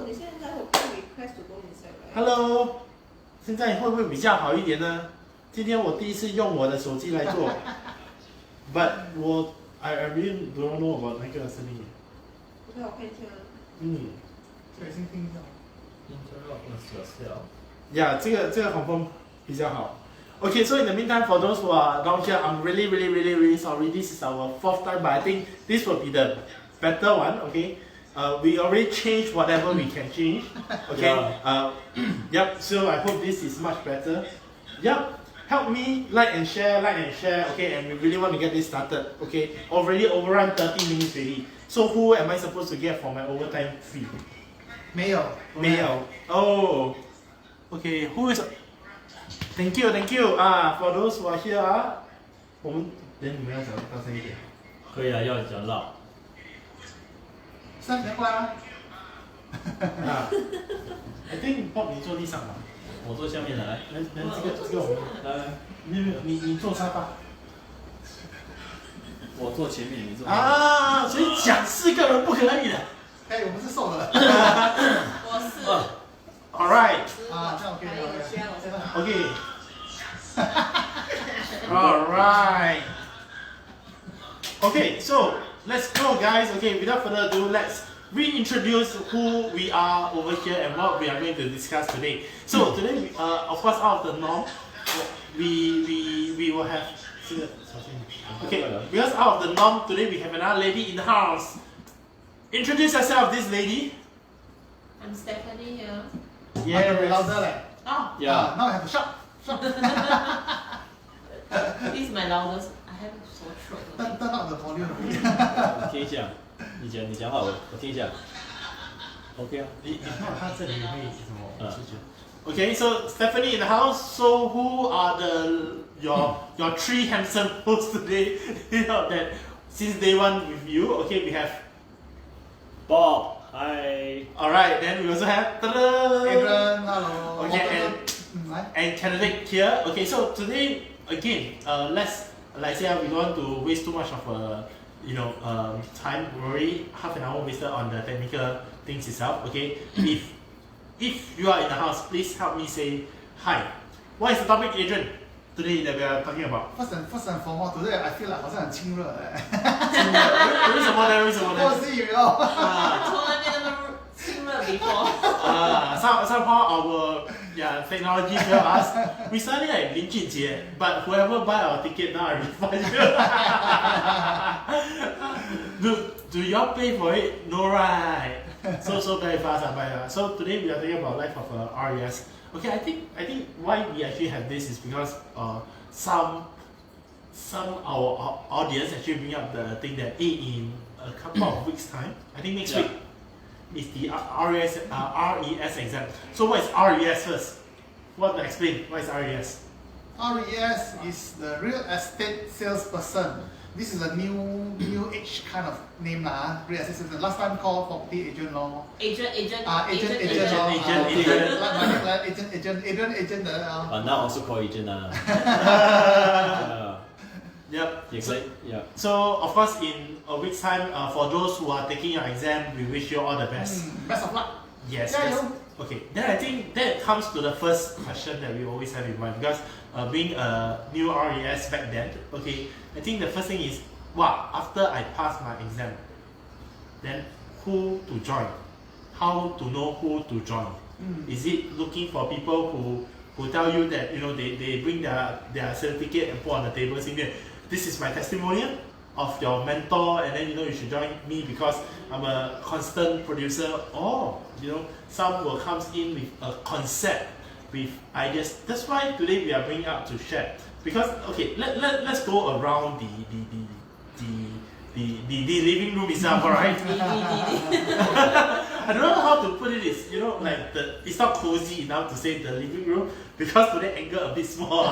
你现在会 request to go inside, right? Hello， 现在会不会比较好一点呢？今天我第一次用我的手机来做，but I really don't know about 那个声音。不太好看一下。对，先听一下。Interrupt yourself. Yeah， 这个confirm 比较好。Okay, so in the meantime, for those who are down here, I'm really sorry. This is our 4th time, but I think this will be the better one. Okay, we already changed whatever we can change. Okay, yep. So I hope this is much better. Yep. Help me like and share. Okay, and we really want to get this started. Okay, already overrun 30 minutes already. So who am I supposed to get for my overtime fee? 没有。Oh. Okay, who is? Thank you. For those who are here 我们你们要讲大声一点。可以啊，要讲老。3年关啊。I think Bob 你坐地上吧。我坐下面来。这个我们来，没有，你坐沙发。我坐前面，你坐。所以讲4个人不可以的。哎，我们是瘦的。我是。Alright. 这样 OK。Okay. Alright. Okay, so let's go, guys. Okay, without further ado, let's reintroduce who we are over here and what we are going to discuss today. So today, of course, out of the norm, we will have. Okay, because out of the norm, today we have another lady in the house. Introduce yourself, this lady. I'm Stephanie here. Yeah, louder 嘞。Yeah. Now I have a shot. This is my loudest. I have a sore throat. Turn up the volume. 我听一下，你讲话，我听一下。OK 啊。你看他这里会什么？Okay, so Stephanie in the house. So who are your 3 handsome hosts today? You know that since day one with you. Okay, we have Bob. Hi. Alright, then we also have Adrian, hello. Okay, and Kenneth here. Okay, so today again, let's like say we don't want to waste too much of time. We already half an hour wasted on the technical things itself. Okay, if you are in the house, please help me say hi. What is the topic, Adrian? Today that we are talking about. First and foremost, today I feel like 好像很亲热哎。为什么呢？为什么呢？我是以为哦。从来没那么亲热 before. Somehow our technology failed us. We started at Lin Junjie, but whoever buy our ticket now I refund you. Do y'all pay for it? No, right? So very fast, So today we are talking about life of RES. Okay, I think why we actually have this is because some our audience actually bring up the thing that in a couple of weeks time, I think next week is the RES exam. So what is RES first? What to explain? What is RES? RES is the real estate salesperson. This is a new age kind of name lah. Real estate salesperson. Last time called property agent lor. Agent. Agent. Now also call agent Yep. Yeah. So of course in a week's time, for those who are taking your exam, we wish you all the best. Best of luck. Yes. Okay. Then I think that comes to the first question that we always have in mind because being a new RES back then, okay, I think the first thing is, after I pass my exam, then who to join? How to know who to join? Is it looking for people who tell you that they bring their certificate and put on the table saying, this is my testimonial of your mentor, and then you should join me because I'm a constant producer. Or some will come in with a concept, with ideas. That's why today we are bringing up to share. Because let's go around the living room itself, alright? I don't know how to put it. It's it's not cozy enough to say the living room because today angle a bit small.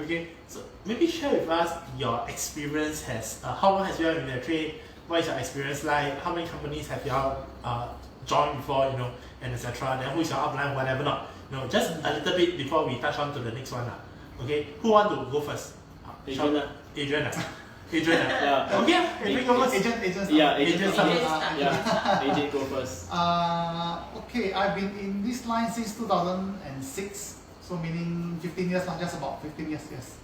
Okay, so maybe share with us your experience. How long has you been in the trade? What is your experience like? How many companies have you joined before? And etc. Then who is your upline? Whatever not. Just a little bit before we touch on to the next one. Okay, who want to go first? Adrian. Adrian. Adrian. Yeah. Okay, Adrian go first. Agent. Yeah, Agent agent. start. Yeah, agent go first. Okay, I've been in this line since 2006, so meaning 15 years, not just about 15 years, yes.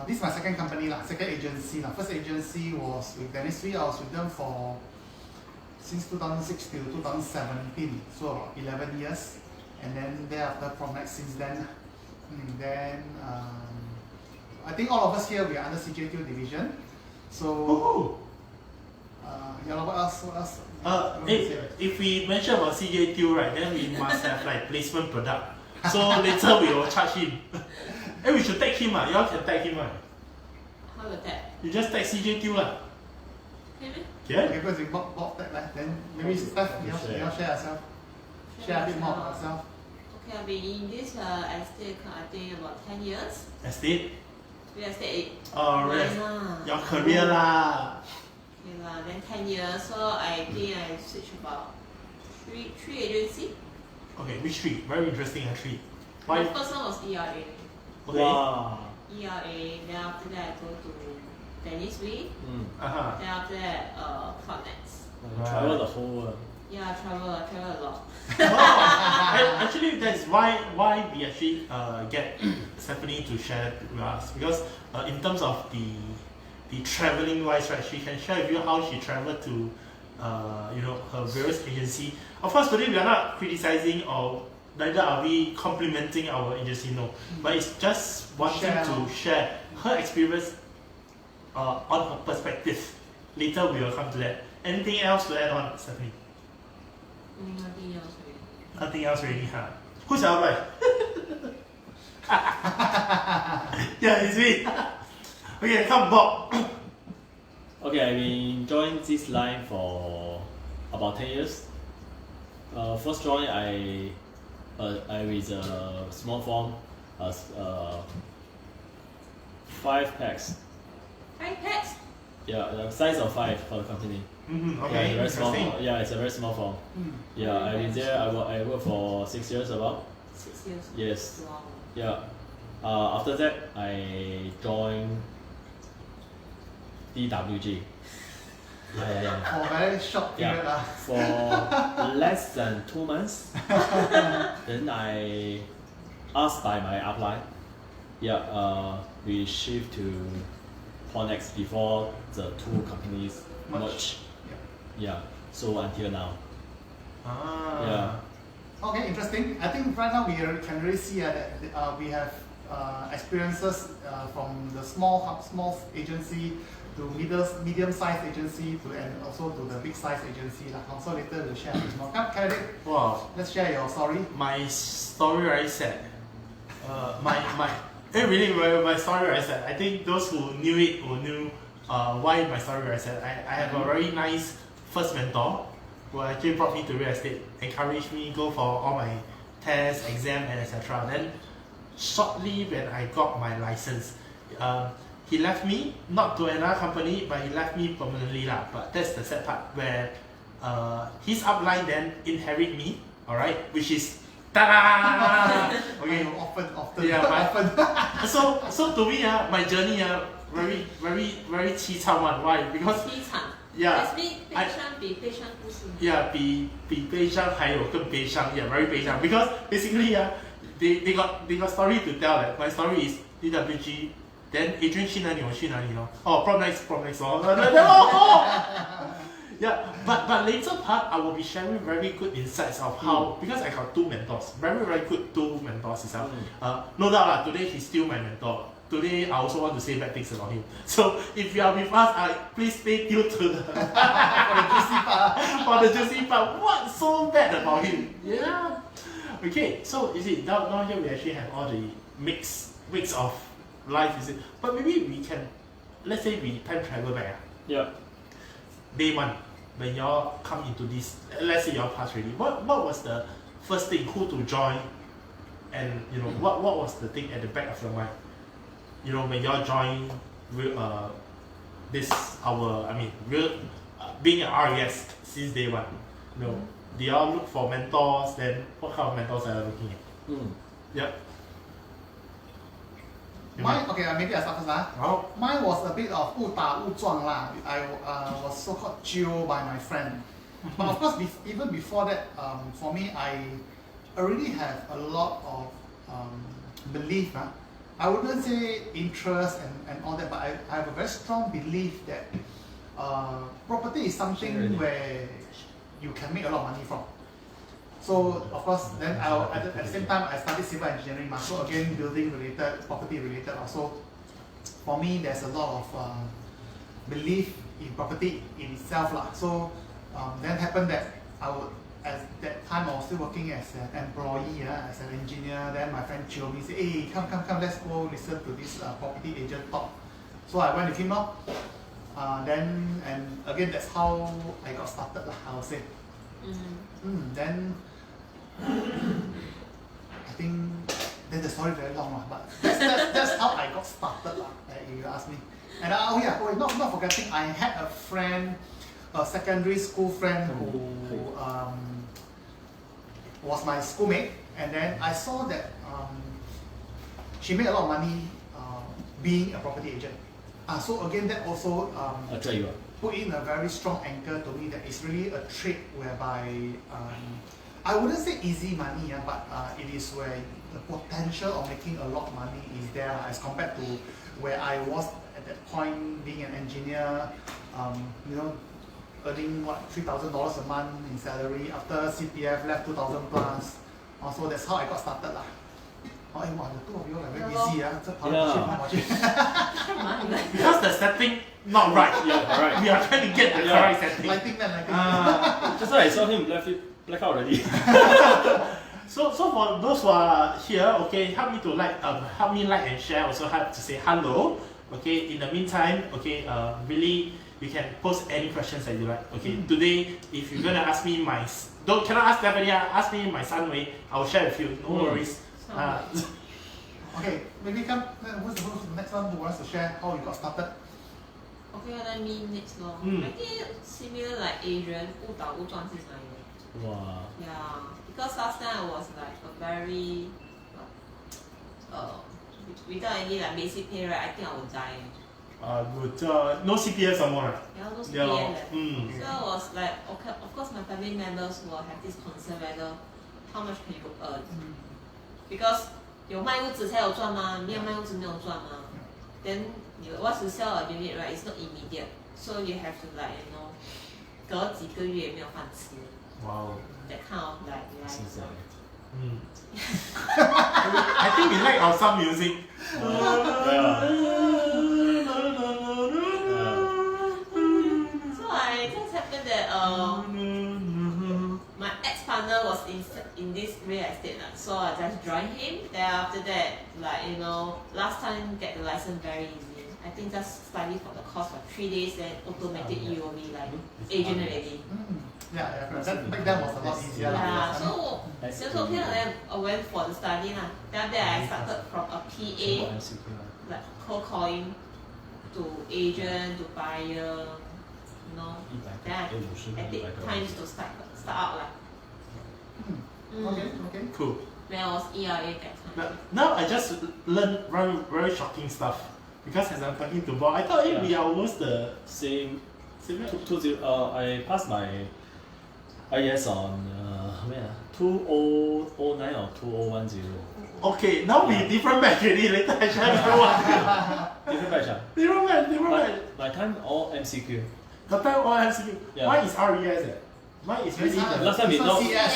This is my second company, second agency. First agency was with Dennis Wee. I was with them for since 2006 till 2017, so about 11 years. And then thereafter, Promax since then. I think all of us here, we are under CJ2 division. So, Oh. What else? If we mention about CJ Teo, right, then we must have like placement product. So later we will charge him. We should tag him. Y'all can tag him. How about that? You just tag CJ Teo. Can you? Yeah? Okay, because we bought that, then maybe Steph, you share yourself. Share a bit more about yourself. Okay, I've been in this estate, I think about 10 years. Estate? Real estate. Rest. Lah. Your career lah. Okay lah, then 10 years, so I think I switched about three agency. Okay, which three? Very interesting, three. The Why? first one was ERA. Okay. Wow. ERA, then after that I go to Dennis Wee. Uh-huh. Then after that, Promax. Travel the whole world. Yeah, I travel a lot. Actually, that's why we actually get Stephanie to share with us, because in terms of the traveling wise, right, she can share with you how she traveled to her various agency. Of course, today we are not criticizing or neither are we complimenting our agency, no, but it's just wanting to share her experience on her perspective. Later we will come to that. Anything else to add on, Stephanie? Nothing else really. Nothing else really, huh? Who's your right? Yeah, it's me. Okay, come Bob. Okay, I've been joined this line for about 10 years. First join I with a small firm, 5 packs. 5 packs? Yeah, the size of 5 for the company. Okay, Yeah, very small. interesting. Yeah, it's a very small firm. Yeah, I've been there. I worked for 6 years about. 6 years. Yes. Wow. Yeah. After that, I joined DWG. Yeah. For a very short period. Yeah. For less than 2 months. Then I asked by my upline. Yeah. We shift to Promax before the 2 companies merge. Yeah. So until now. Yeah. Okay, interesting. I think right now we can really see that we have experiences from the small agency to medium-sized agency and also to the big-sized agency. Also later we'll share a bit more. Kennedy, Wow, let's share your story. my story very sad. My story very sad. I think those who knew it will knew why my story very sad. I have a very nice first mentor who actually brought me to real estate, encouraged me go for all my tests, exam, and etc. Then shortly when I got my license, he left me, not to another company, but he left me permanently lah. But that's the sad part where his upline then inherit me, alright, which is ta-da! Okay. Often. Yeah, but often. so to me, my journey very 凄惨 one. Why? Because 凄惨 yeah, That's me 悲伤比悲伤不是 yeah, 比悲伤还有更悲伤 yeah, very 悲伤 because basically they got story to tell that my story is DWG, then Adrian 去哪里我去哪里咯。Oh, Promax yeah, but later part I will be sharing very good insights of how, because I got 2 mentors, very good 2 mentors itself. No doubt lah, today he's still my mentor. Today I also want to say bad things about him. So if you are with us, please stay tuned to the for the juicy part. What's so bad about him? Yeah. Okay, so you see now here we actually have all the mix of life, you see. But maybe we can, let's say we time travel back. Yeah. Day 1, when y'all come into this, let's say y'all pass already. What was the first thing, who to join, and what was the thing at the back of your mind? When y'all join being an RES since day 1. Do y'all look for mentors? Then what kind of mentors are you looking at? Yep. Mine, okay, maybe I start first lah. Oh. Mine was a bit of 误打误撞 lah. I was so-called jio by my friend. But of course, even before that, for me, I already have a lot of belief. I wouldn't say interest and all that, but I have a very strong belief that property is something where you can make a lot of money from. So of course, then at the same time I studied civil engineering, so again building related, property related. Also, for me there's a lot of belief in property in itself lah. So then happened that at that time I was still working as an employee, as an engineer. Then my friend Chio me say, hey, come, let's go listen to this property agent talk. So I went with him now. Then and again that's how I got started lah, I would say. Then I think then the story very long lah, but that's how I got started lah. If you ask me. And not forgetting, I had a friend, a secondary school friend who was my schoolmate, and then I saw that she made a lot of money being a property agent. So again, that also put in a very strong anchor to me that it's really a trade whereby I wouldn't say easy money, but it is where the potential of making a lot of money is there as compared to where I was at that point being an engineer, earning what $3,000 a month in salary after CPF left 2,000 plus. So that's how I got started lah. The two of you are very busy. Because the setting not right. Yeah, right. We are trying to get the correct setting. Lighting. Just now I saw him black out already. So for those who are here, okay, help me like and share. Also help to say hello. Okay. In the meantime, okay, really you can post any questions that you like. Okay. Today, if you're gonna ask me cannot ask Stephanie. Ask me my son Wei. I will share with you. No worries. Okay, maybe who's the next one who wants to share how you got started? Okay, then me next lor. I think similar like Adrian, 误打误撞是哪里? Wow. Yeah, because last time I was like a very without any like basic pay, right? I think I would die. No CPF some more, right? Yeah, no CPF. Yeah. So I was like, okay, of course my family members will have this concern whether how much can you earn. Because 有卖屋子才有赚吗？没有卖屋子没有赚吗？ Then you once you sell a unit, right, it's not immediate, so you have to like 隔几个月没有饭吃。 Wow. That kind of like life. I think we like our some music. So I just happened that my ex-partner was in this real estate, so I just joined him. Then after that, like last time get the license very easy. I think just study for the course for 3 days, then automatic you will be like agent already. Yeah, back then was a lot easier. Yeah, so okay, then I went for the study lah. Then after that I started from a PA, like cold calling to agent to buyer, Then I take time to start out lah. Okay. Cool. When I was ERA that time. Now I just learned very, very shocking stuff. Because as I'm talking to Bob, I thought we are almost the same. I passed my IES on 2009 or 2010. Okay, now we different batch already. Later I share with you what. Different batch. Different batch. My time all MCQ. The time all MCQ. Yeah. Mine is RES. Mine is really the last time we know. CES.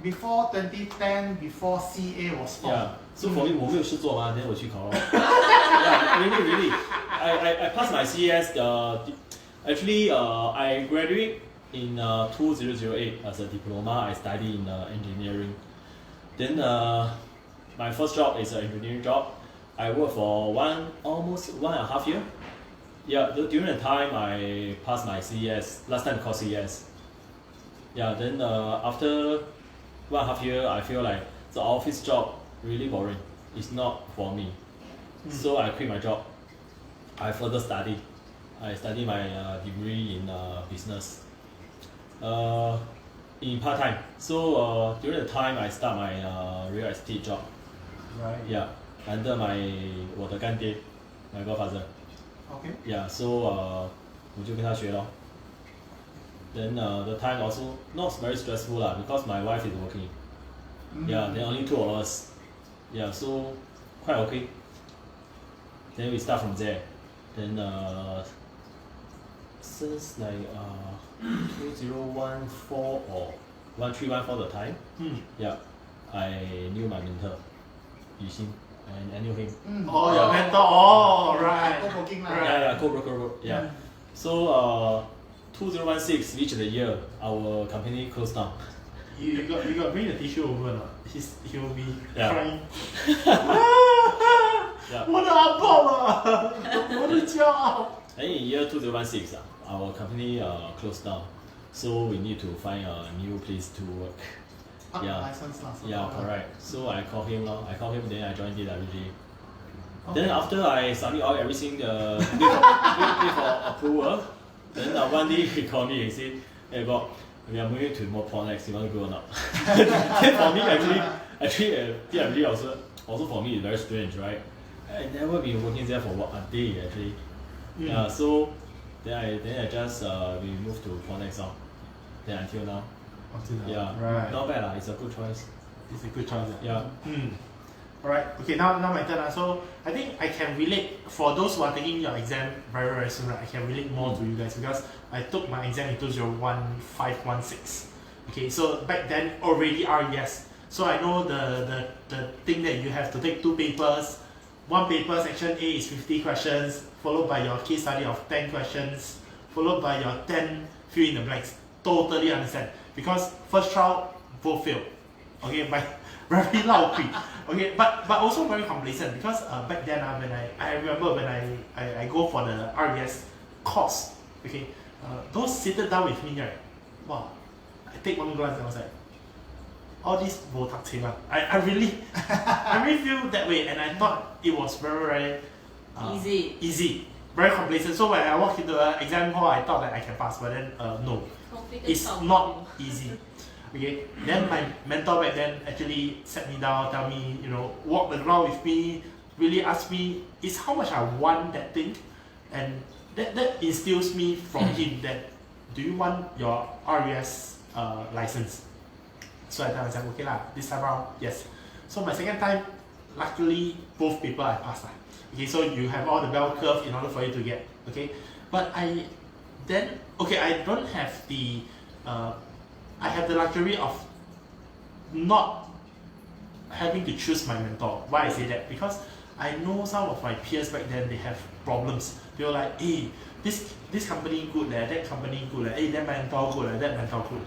Before 2010, before CA was formed. Yeah. So for me, 我没有事做嘛， then 我去考咯。Yeah, really. I passed my CES. Actually, I graduate in 2008 as a diploma. I study in engineering. Then my first job is an engineering job. I worked for almost 1.5 years. Yeah, during the time I passed my CES. Last time called CES. Yeah, then after 1.5 years, I feel like the office job really boring. It's not for me. So I quit my job. I further study. I study my degree in business. in part time. So during the time I start my real estate job. Right. Yeah, under 我的干爹 my godfather. Okay. Yeah, so 我就跟他学咯。Then the time also not very stressful lah because my wife is working. Yeah, then only 2 of us. Yeah, so quite okay. Then we start from there. Then since like 2014 or 1314 the time, yeah, I knew my mentor, Yu Xin, and I knew him. Oh, your mentor. Oh, right. Co-working lah. Yeah, co-broker. Yeah. So 2016 reached the year our company closed down. You got bring the tissue over or not? He will be Yeah. crying. Yeah. 我的阿婆啊，我的骄傲。 And in year 2016, our company closed down, so we need to find a new place to work. Park Yeah. license lah. So Yeah, called. correct. So I called him lor. I called him, then I joined DWG. Okay. Then after I submit all everything, wait for approval. Then one day he called me and said, "Hey Bob, we are moving to more Pornex. You want to go or not?" Then for me actually DWG also for me is very strange, right? I never been working there for a day actually. Yeah, so then I just we moved to Pornex now. Then until now. Yeah, Right. not bad lah. It's a good choice. It's a good choice. Yeah. Alright, okay, now my turn. So I think I can relate for those who are taking your exam very, very soon, right? I can relate more to you guys because I took my exam in 2015-16. Okay, so back then already RES. So I know the thing that you have to take 2 papers. One paper, section A is 50 questions, followed by your case study of 10 questions, followed by your 10 fill in the blanks. Totally understand. Because first trial, both failed. Okay, by very loud quick. Okay, but also very complacent because back then when I remember when I go for the RES course, okay, those seated down with me, right, wow, I take one glance and I was like, all these bo tak chin one. I really feel that way, and I thought it was very easy, very complacent. So when I walked into the exam hall, I thought that I can pass, but then no, it's not easy. Okay, then my mentor back then actually sat me down, tell me, walk the ground with me, really ask me, is how much I want that thing, and that instills me from him that, do you want your RES license? So I tell myself, okay lah, this time around, yes. So my second time, luckily both paper I passed lah. Okay, so you have all the bell curve in order for you to get, okay. But I don't have the I have the luxury of not having to choose my mentor. Why I say that? Because I know some of my peers back then, they have problems. They were like, hey, this company good, that company good, hey, that mentor good, that mentor good.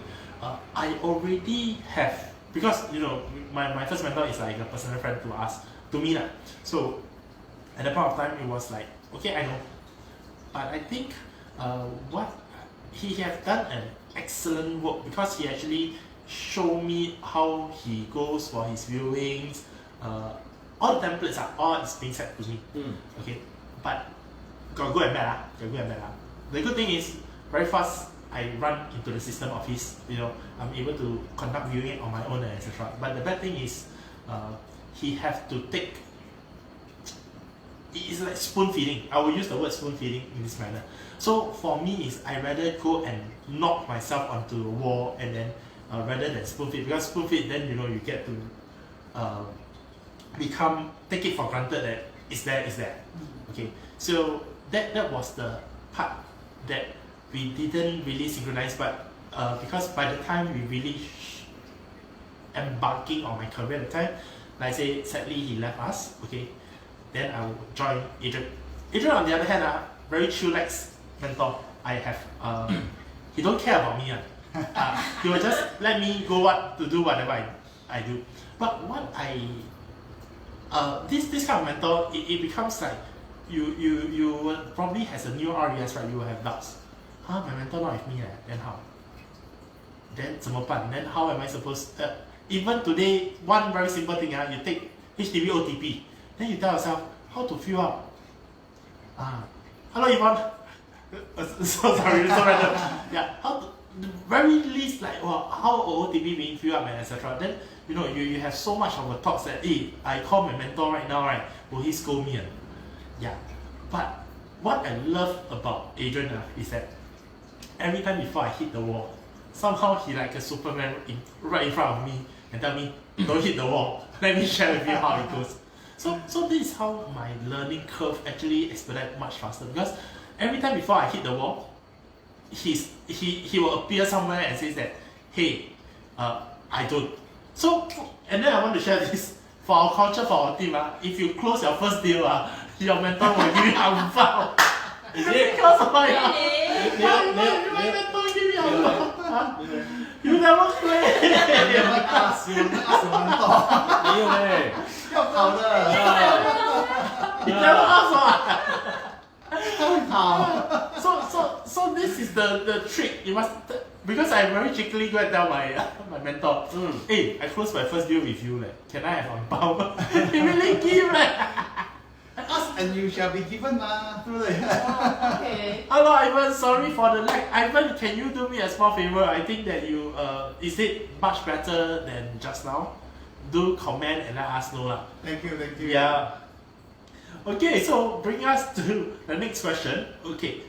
I already have, because my first mentor is like a personal friend to me. So at that point of time, it was like, okay, I know. But I think what he have done an excellent work because he actually showed me how he goes for his viewings. All the templates are all is being set to me. Okay, but got good and bad. The good thing is very fast I run into the system of his. I'm able to conduct viewing on my own and etc. But the bad thing is he have to take. It's like spoon feeding. I will use the word spoon feeding in this manner. So for me is I rather go and knock myself onto the wall and then rather than spoon feed, because spoon feed then you get to take it for granted that it's there. Okay, so that was the part that we didn't really synchronize, but because by the time we really embarking on my career at the time, like I say, sadly he left us. Okay, then I will join Adrian. Adrian on the other hand, very chillax mentor. I have he don't care about me. He will just let me go to do whatever I do. But what this kind of mentor, it becomes like you will probably has a new RES, right? You will have doubts. My mentor not with me, then how? Then 怎么办? Then how am I supposed even today, one very simple thing, you take HDB OTP, then you tell yourself how to fill up. Hello Yvonne. So sorry, so random. Yeah, very least like how OOTP being filled up and etc. Then you have so much of the thoughts that hey, I call my mentor right now, right? Will he scold me? Yeah. But what I love about Adrian is that every time before I hit the wall, somehow he like a Superman right in front of me and tell me, don't hit the wall. Let me share with you how it goes. So this is how my learning curve actually expedite much faster, because every time before I hit the wall, he will appear somewhere and says that, hey, I don't. So, and then I want to share this for our culture, for our team. If you close your first deal, your mentor will give you ang bao. Is it? Because of my Really? mentor give me ang bao. You never play. You never ask your mentor. 没有嘞，要考的， You never ask what? 他会考。 So this is the trick. You must, because I very cheekily go and tell my mentor, hey, I closed my first deal with you, can I have ang bao? He really give Ask and you shall be given 对不对？ Okay. Hello Ivan, sorry for the lag. Ivan, can you do me a small favor? I think that you is it much better than just now? Do comment and let us know lah. Thank you, thank you. Yeah. Okay, so bring us to the next question. Okay.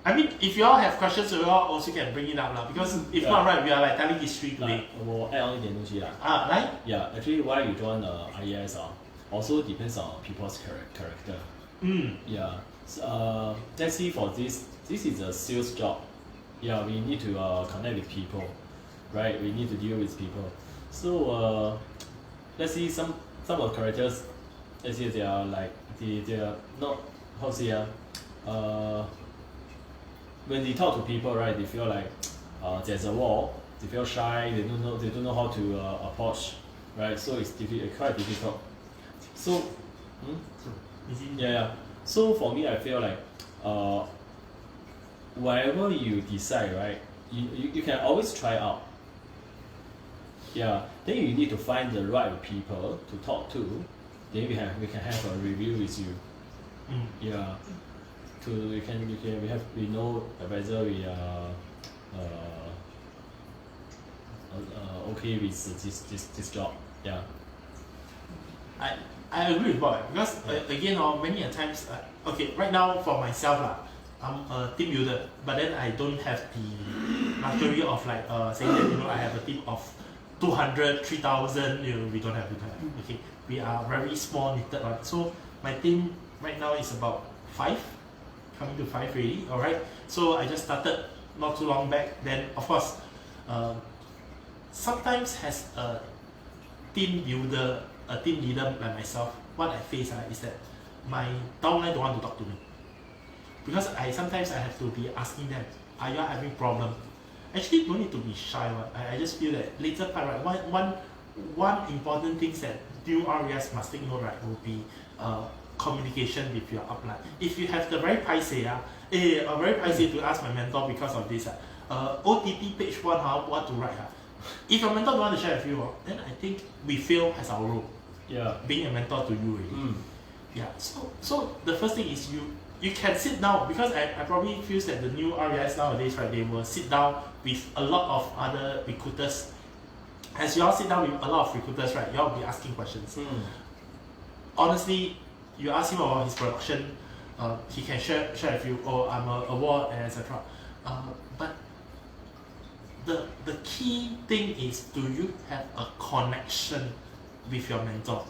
I mean, if you all have questions, you all also can bring it up lah. Because if Yeah. not, right, we are like telling history today. 我 add on 一点东西啦。来 Yeah, actually why you join IES also depends on people's character. Yeah. Let's see for this is a sales job. Yeah, we need to connect with people, right? We need to deal with people. So let's see some of the characters. Let's see they are like they are not how to say when they talk to people, right? They feel like there's a wall. They feel shy. They don't know how to approach, right? So it's quite difficult. So, yeah. So for me, I feel like whatever you decide, right, you can always try out. Yeah. Then you need to find the right people to talk to. Then we can have a review with you. Yeah. We know advisor we are okay with this job. Yeah. I agree with Bob because again many a times okay, right now for myself I'm a team builder, but then I don't have the luxury of like saying that I have a team of 200, 3,000. We don't have. Okay, we are very small knitted one. So my team right now is about 5, coming to 5 already. All right. So I just started not too long back. Then of course, sometimes as a team builder, a team leader like myself, what I face is that my downline don't want to talk to me. Because sometimes I have to be asking them, are you having problem? Actually, don't need to be shy. I just feel that later part, right, one important thing that new RES must take note, right, will be communication with your upline. If you have the very paiseh, very paiseh to ask my mentor because of this, OTP page 1, what to write. If your mentor don't want to share with you, then I think we fail as our role. Yeah. Being a mentor to you already. Yeah. So the first thing is you can sit down, because I probably feel that the new RES nowadays, right, they will sit down with a lot of other recruiters. As you all sit down with a lot of recruiters, right, you all will be asking questions. Honestly, you ask him about his production, he can share with you, I'm a award and etc. But the key thing is, do you have a connection with your mentor?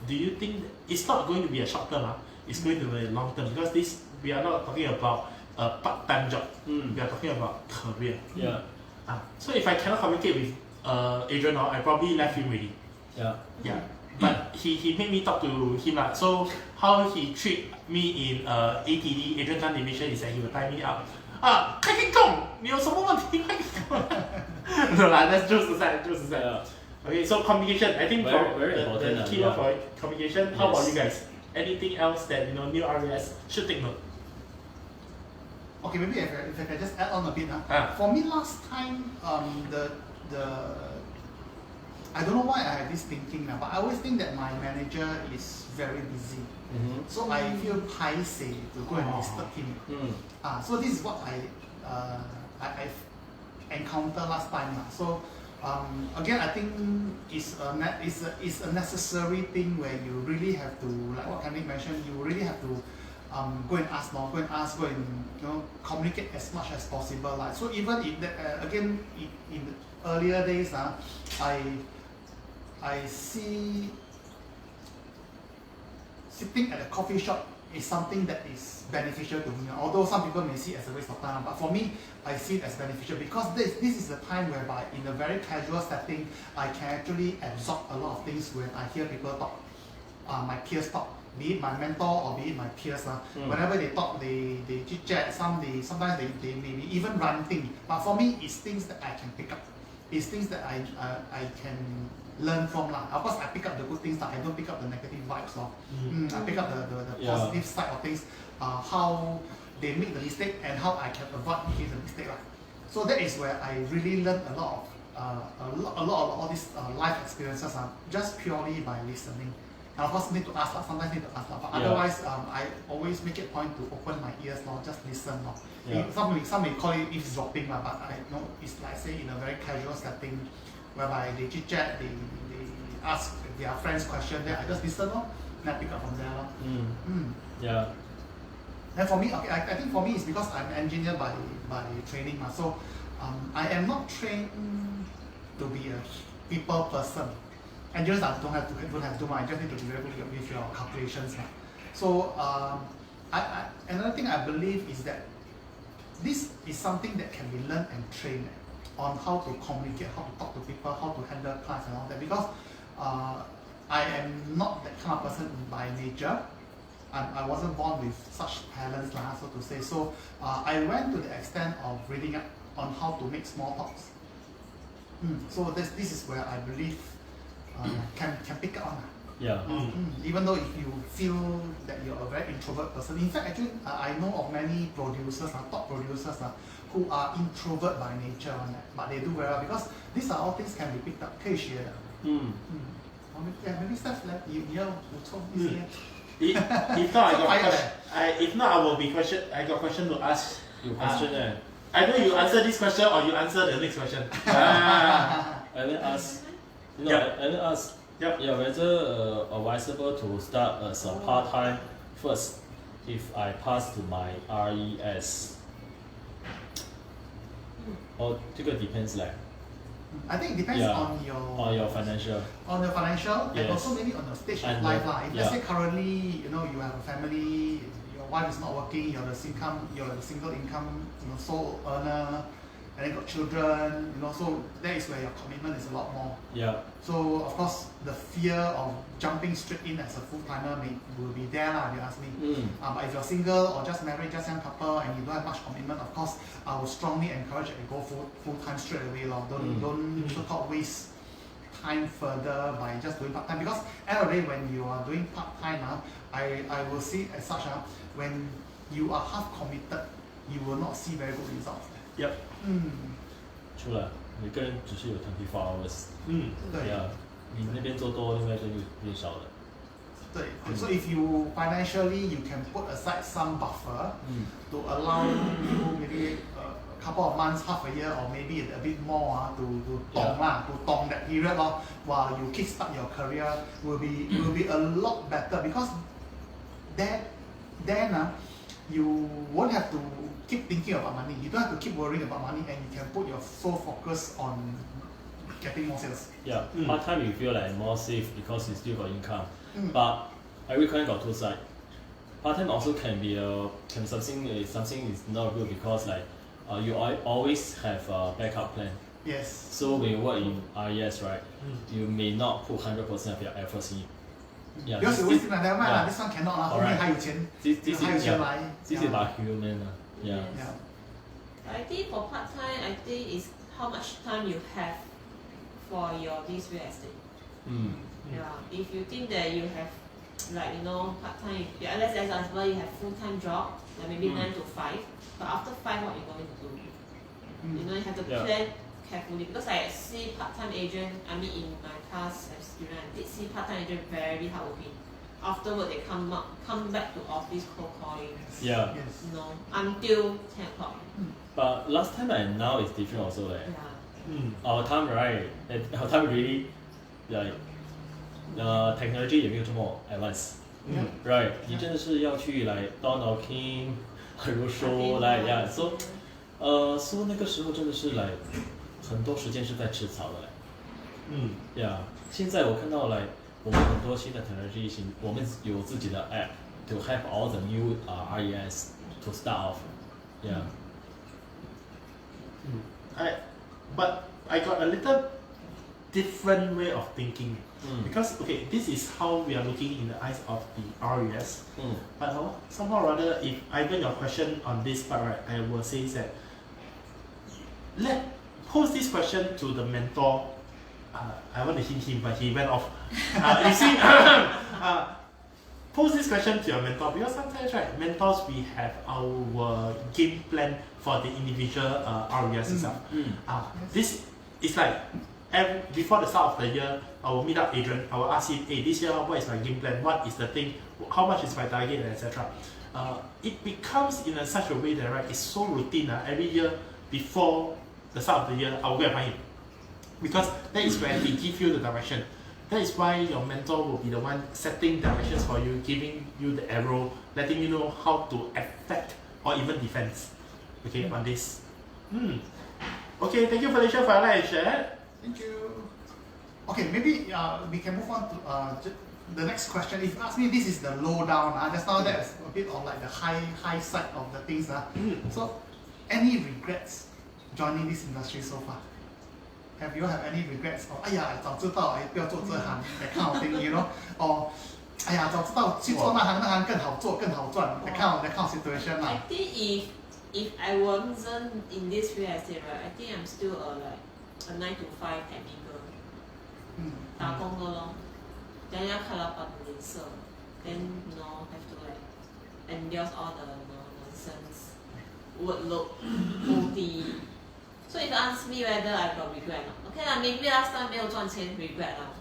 Do you think it's not going to be a short term? It's going to be a long term, because we are not talking about a part-time job. We are talking about career. Yeah. So if I cannot communicate with Adrian, I probably left him already. Yeah. But he made me talk to him. So how he treat me in ATD, Adrian Tan Division, is that he will tie me up. 开金控，你有什么问题？快点讲。No lah, that's jokes aside. Okay, so communication. I think very important. The keyword for it, communication. How about you guys? Anything else that new RES should take note? Okay, maybe if I can just add on a bit. For me, last time, I don't know why I have this thinking now, but I always think that my manager is very busy. So I feel paiseh to go and disturb him. So this is what I encounter last time. So again, I think it's a necessary thing where you really have to, like what Kenny mentioned, you really have to go and ask, go and communicate as much as possible. Like, so even if again in the earlier days, I see sitting at a coffee shop is something that is beneficial to me. Although some people may see it as a waste of time, but for me, I see it as beneficial because this is the time whereby in a very casual setting, I can actually absorb a lot of things when I hear people talk, my peers talk, be it my mentor or be it my peers. Whenever they talk, they chit chat, sometimes they may be even ranting. But for me, it's things that I can pick up. It's things that I can learn from. Of course, I pick up the good things, I don't pick up the negative vibes. I pick up the positive side of things, how they make the mistake and how I can avoid making the mistake. So that is where I really learn a lot of all these life experiences just purely by listening. And of course, sometimes need to ask. But otherwise, I always make it a point to open my ears, just listen. Some may call it eavesdropping, but I know it's like, say, in a very casual setting, whereby they chit chat, they ask their friends questions, then I just listen, and I pick up from there. Yeah. And for me, okay, I think for me it's because I'm an engineer by training, so I am not trained to be a people person. Engineers don't have to do much. I just need to be very good with your calculations. So another thing I believe is that this is something that can be learned and trained on how to communicate, how to talk to people, how to handle clients and all that. Because I am not that kind of person by nature. I wasn't born with such talents, so to say. So I went to the extent of reading up on how to make small talks. So this is where I believe can pick up on. Even though if you feel that you're a very introvert person, in fact, actually, I know of many producers, top producers, who are introvert by nature, but they do very well because these are all things can be picked up. 可以学的。Maybe Steph, you know, 补充一些。If not, I will be question. I got question to ask. You question I know you answer this question or you answer the next question. I will ask. I will ask. Yep. Yeah, whether advisable to start as a part-time first if I pass to my RES. Or 这个 depends I think it depends on your financial. On your financial, Yes. and also maybe on your stage of And life. If let's say currently, you have a family, your wife is not working, you're the single income, sole earner, and then got children, so that is where your commitment is a lot more. Yeah. So of course, the fear of jumping straight in as a full-timer will be there, if you ask me. But if you're single or just married, just young couple, and you don't have much commitment, of course, I would strongly encourage that you go full-time straight away. Don't so-called waste time further by just doing part-time. Because end of the day, when you are doing part-time, I will see it as such, when you are half committed, you will not see very good results. Yep. 除了每个人只是有24 hours。对。你那边做多，另外一边就少了。对。So if you financially you can put aside some buffer to allow you maybe a couple of months, half a year, or maybe a bit more to tong that period while you kickstart your career will be a lot better because then you won't have to keep thinking about money. You don't have to keep worrying about money, and you can put your sole focus on getting more sales. Yeah, part time you feel like more safe because you still got income. But every coin got two sides. Part time also can be something is not good because you always have a backup plan. Yes. So when you work in RES, right, you may not put 100% of your efforts in. Yeah, because you always think never mind, this one cannot, 后面还有钱，还有钱来。This is about human. Yeah. I think for part time, I think is how much time you have for your this real estate. If you think that you have part time, let's say as example you have full time job, like maybe 9 to 5, but after 5 what you're going to do? You have to plan carefully because I see part time agent. I mean in my past experience, I did see part time agent very hardworking. afterward they come back to office cold calling, Yeah. Yes. you know, until 10 o'clock. But last time and now is different also. Like, Yeah. our time, right? Our time really, like, technology 也没有这么 advanced。 Right， 你真的是要去来 door knocking， 比如说来呀，说那个时候真的是来很多时间是在吃草的嘞。呀，现在我看到来我们很多新的 technology， 我们有自己的 app to have all the new RES to start off。Yeah。But I got a little different way of thinking. Because okay, this is how we are looking in the eyes of the RES. But somehow or other, if I get your question on this part, right, I will say that pose this question to the mentor. I want to hint him, but he went off. You see, pose this question to your mentor because sometimes, right, mentors we have our game plan for the individual RES itself. This is like before the start of the year, I will meet up Adrian. I will ask him, hey, this year what is my game plan? What is the thing? How much is my target, etc. It becomes in such a way that right, it's so routine. Every year before the start of the year, I will go and find him because that is where he give you the direction. That is why your mentor will be the one setting directions for you, giving you the arrow, letting you know how to affect or even defense. Okay, on this. Okay, thank you Felicia for your live share. Thank you. Okay, maybe we can move on to the next question. If you ask me, this is the lowdown. Just now that's a bit of like the high side of the things. So, any regrets joining this industry so far? Have you had any regrets? Or 哎呀，早知道不要做这行 that kind of thing, you know? Or 哎呀，早知道去做那行更好做更好赚 that kind of situation I think if I wasn't in this real estate, right, I think I'm still a 9 to 5 technical. 打工的咯，等下要看老板的脸色 then you know have to like endure all the nonsense, workload, OT. So if you ask me whether I got regret or not, okay lah, maybe last time 没有赚钱 regret lah.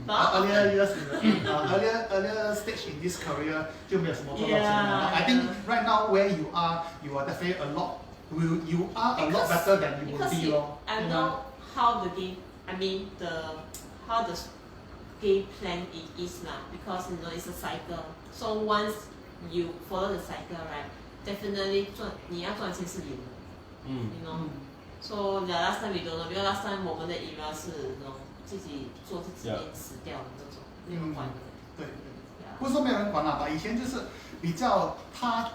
Earlier years in the earlier stage in this career 就没有什么赚到钱了。I think right now where you are definitely a lot. You are a lot better than you will be. I know how the game. I mean how the game plan it is lah. Because you know it's a cycle. So once you follow the cycle, right, definitely 你要赚钱是有的。You know. So the last time we don't know, because last time 我们的 email 是那种自己做自己死掉的那种，没有管的。对，不是说没有人管啦，以前就是比较踏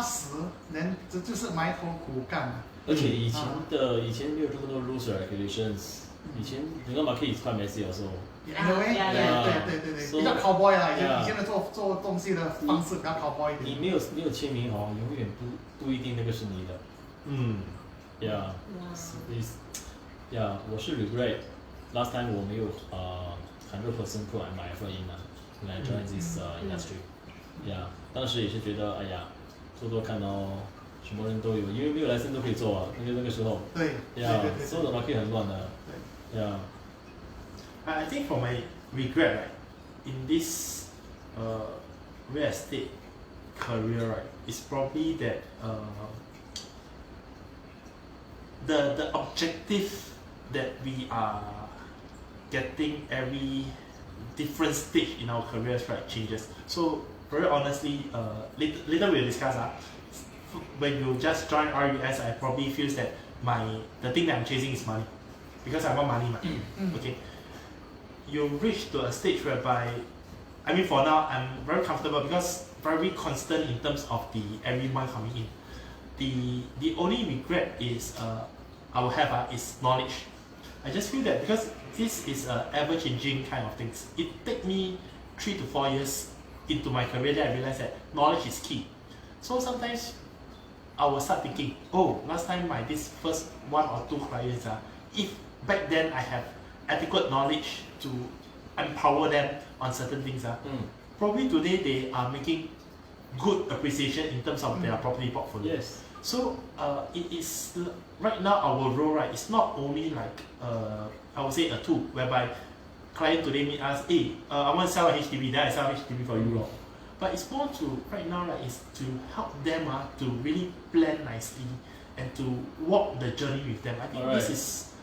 实，人就是埋头苦干。而且以前没有这么多 rules and regulations， 以前整个 market is quite messy also。对，比较 cowboy 啦，以前的做东西的方式比较 cowboy 一点。你没有签名哦，永远不一定那个是你的。Yeah. Yeah， 我是 regret last time 我没有100% put my effort in when I joined this industry. Yeah， 当时也是觉得哎呀，做看哦，什么人都有，因为没有license都可以做啊，那个时候。对。Yeah， 所有的 market 很乱的。Yeah。I think for my regret, right, in this real estate career, right, is probably that the objective that we are getting every different stage in our careers, right, changes. So very honestly, later we'll discuss. When you just join RES, I probably feel that the thing that I'm chasing is money, because I want money. Okay. You reach to a stage whereby, I mean, for now I'm very comfortable because very constant in terms of the every month coming in. The only regret is I will have is knowledge. I just feel that because this is ever changing kind of things. It take me 3 to 4 years into my career that I realized that knowledge is key. So sometimes I will start thinking, oh, last time this first 1 or 2 clients, if back then I have adequate knowledge to empower them on certain things, probably today they are making good appreciation in terms of their property portfolio. Yes. So it is right now our role, right, it's not only like I would say a tool whereby client today meet us, hey, I want to sell a HDB, then I sell HDB for you. But it's more to, right now, right, is to help them to really plan nicely and to walk the journey with them. I think this is,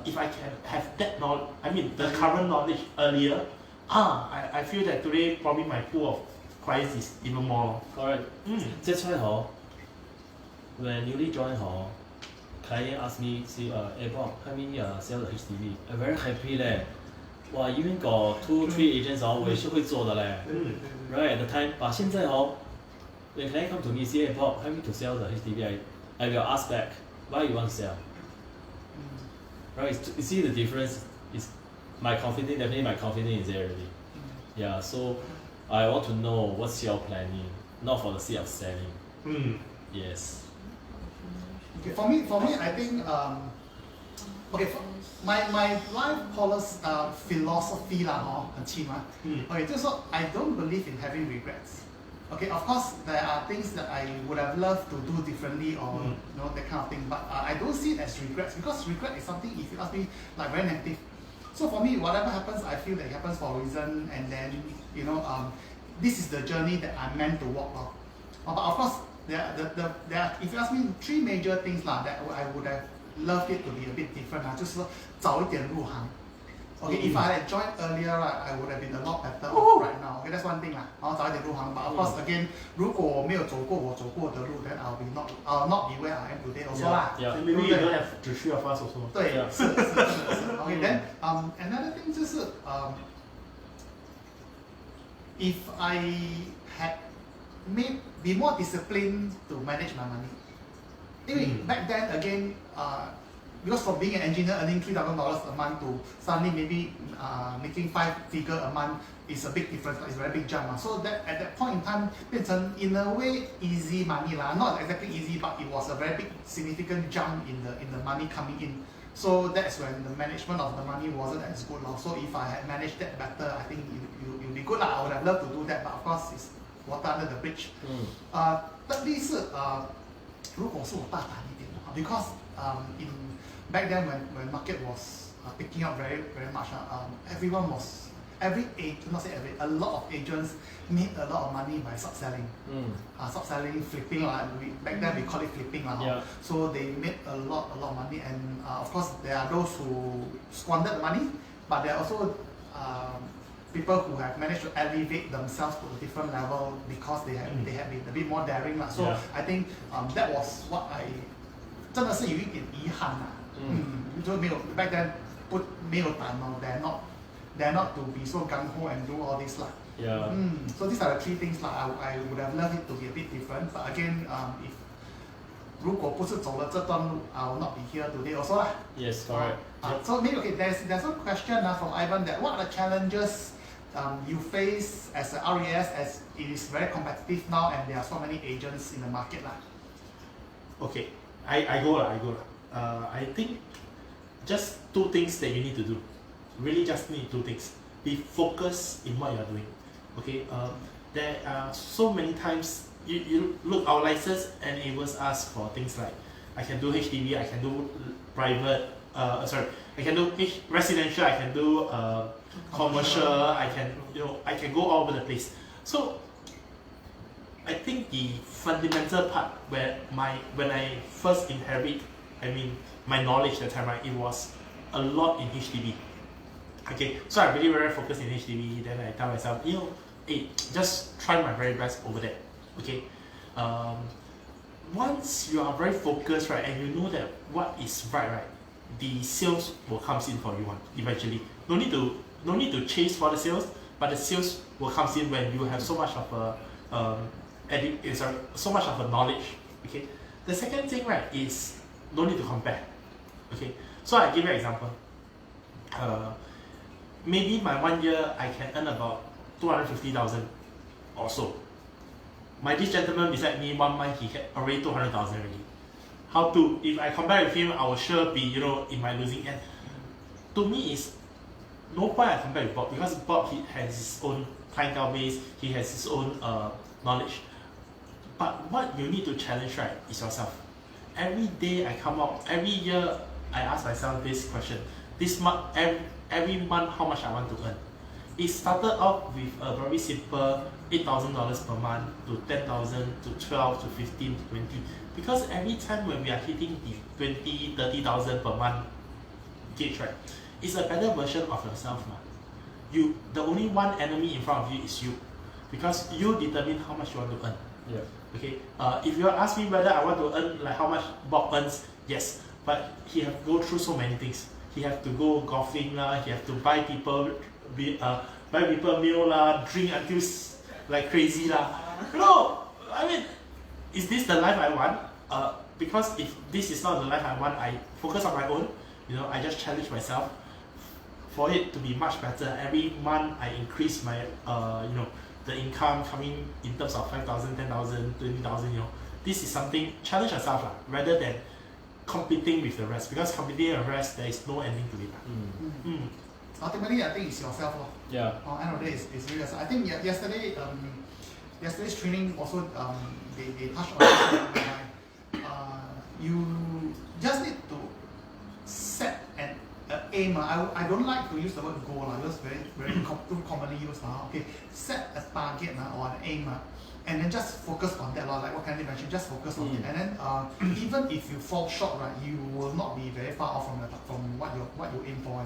if I can have that knowledge, I mean, the current knowledge earlier, I feel that today probably my pool of clients is even more. Correct. That's why when newly joined client asked me, say, hey Bob, help me sell the HDB. I'm very happy leh. Wow, even got 2-3 agents 我也是会做的嘞。Right at the time, but 现在when client come to me say, hey Bob, help me to sell the HDB, I will ask back, why you want to sell? Right, you see the difference is my confidence, definitely my confidence is there already. Yeah, so I want to know what's your planning, not for the sake of selling. Yes. Okay, for me, I think okay, my life policy philosophy 啦，很奇嘛。Okay， 就是说 I don't believe in having regrets. Okay, of course there are things that I would have loved to do differently or you know that kind of thing, but I don't see it as regrets because regret is something, if you ask me, like very negative. So for me, whatever happens, I feel that it happens for a reason, and then you know this is the journey that I'm meant to walk. But of course, there are, if you ask me, 3 major things that I would have loved it to be a bit different 就是说早一点入行。Okay, if I had joined earlier, right, I would have been a lot better off right now. Okay, that's one thing 早一点入行。But of course, again, 如果我没有走过我走过的路 then I'll not be where I am today also 啦。So maybe you don't have the 3 of us also. 对，是。Okay, then another thing 就是if I had be more disciplined to manage my money. 因为 back then again, because from being an engineer earning $3,000 a month to suddenly maybe making 5-figure a month is a big difference. It's a very big jump. So that at that point in time, 变成 in a way easy money lah. Not exactly easy, but it was a very big significant jump in the money coming in. So that's when the management of the money wasn't as good lah. So if I had managed that better, I think it would be good lah. I would have loved to do that, but of course it's water under the bridge. Thirdly 是如果是我大胆一点的话 because in back then when market was picking up very very much, everyone was not say every, a lot of agents made a lot of money by subselling. Subselling, flipping back then we call it flipping So they made a lot of money, and of course there are those who squandered the money, but there are also people who have managed to elevate themselves to a different level because they have been a bit more daring So I think that was what I 真的是有一点遗憾就没有 back then 没有胆they're not to be so gung ho and do all this So these are the 3 things I would have loved it to be a bit different, but again if 如果不是走了这段路 I will not be here today also Yes, correct. So maybe there's a question from Ivan that what are the challenges you face as a RES as it is very competitive now and there are so many agents in the market Okay, I go. I think just 2 things that you need to do. Really just need 2 things. Be focused in what you are doing. Okay, there are so many times you look, our license enables us for things like I can do HDB, I can do private, I can do residential, I can do commercial, I can go all over the place. So I think the fundamental part when I first inherit, my knowledge that time, it was a lot in HDB. Okay, so I really very focused in HDB. Then I tell myself, hey, just try my very best over there. Okay, once you are very focused, right, and you know that what is right, the sales will come in for you eventually. No need to chase for the sales, but the sales will come in when you have so much of a knowledge. Okay, the second thing, right, is no need to compare. Okay, so I give you an example. Maybe my 1 year I can earn about 250,000 or so. This gentleman beside me 1 month he had already 200,000 already. How to? If I compare with him, I will sure be in my losing end. To me, is no point I compare with Bob because Bob he has his own clientele base, he has his own knowledge. But what you need to challenge, right, is yourself. Every day I come out, every year I ask myself this question. This month, every month how much I want to earn. It started off with a very simple $8,000 per month to 10,000 to 12 to 15 to 20. Because every time when we are hitting the 20, 30,000 per month gauge, right, it's a better version of yourself. The only one enemy in front of you is you. Because you determine how much you want to earn. Yeah. Okay. If you ask me whether I want to earn like how much Bob earns, yes. But he have to go through so many things. He have to go golfing lah. He have to buy people meal lah, drink until like crazy lah. No, I mean, is this the life I want? Because if this is not the life I want, I focus on my own. I just challenge myself for it to be much better. Every month I increase my the income coming in terms of 5,000, 10,000, 20,000. This is something challenge yourself lah, rather than competing with the rest. Because competing with the rest, there is no ending to it. Ultimately, I think it's yourself. Yeah. End of the day, it's really yourself. I think yesterday's training also they touched on this. You just need to set an aim. I don't like to use the word goal. Because very too commonly used. Okay, set a target or an aim. And then just focus on that, like what Kennedy mentioned, just focus on it. And then even if you fall short, right, you will not be very far off from what you aim for.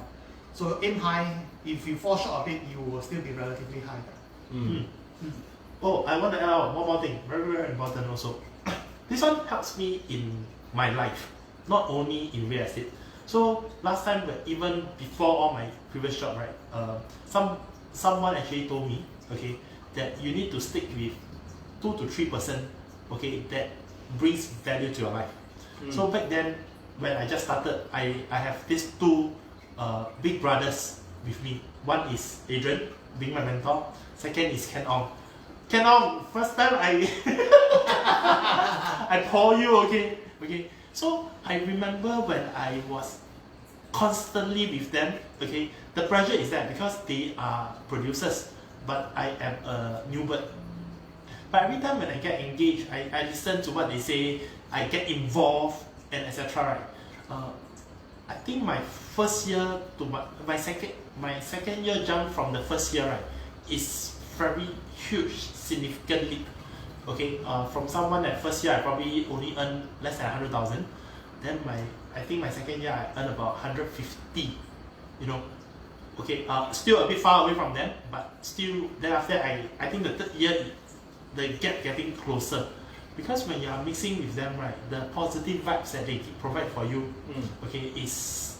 So aim high. If you fall short a bit, you will still be relatively high. Oh, I want to add on one more thing, very very important also. This one helps me in my life, not only in real estate. So last time, even before all my previous job, right, someone actually told me, okay, that you need to stick with 2 to 3%, okay, that brings value to your life. So back then, when I just started, I have these two big brothers with me. One is Adrian, being my mentor. Second is Ken Ong. Ken Ong, first time I pour you, okay. So I remember when I was constantly with them, okay, the pressure is there because they are producers, but I am a new bird. But every time when I get engaged, I listen to what they say, I get involved, and etc. Right? I think my first year to my second year jump from the first year, right, is very huge, significant leap. Okay, from someone that first year I probably only earn less than 100,000. Then I think my second year I earn about 150. Okay, still a bit far away from them, but still. Then after I think the third year, the gap getting closer, because when you are mixing with them, right, the positive vibes that they provide for you, okay, is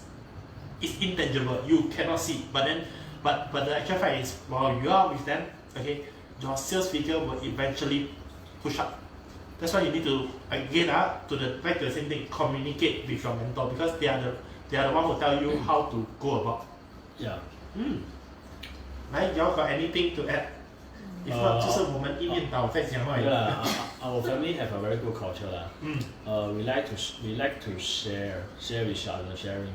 intangible. You cannot see. But the actual fact is, while you are with them, okay, your sales figure will eventually push up. That's why you need to again back to the same thing. Communicate with your mentor because they are the one who tell you how to go about. Yeah. Right, y'all got anything to add? If not, 就是我们一面倒在讲话。Yeah, our family have a very good culture lah. We like to share with each other, sharing.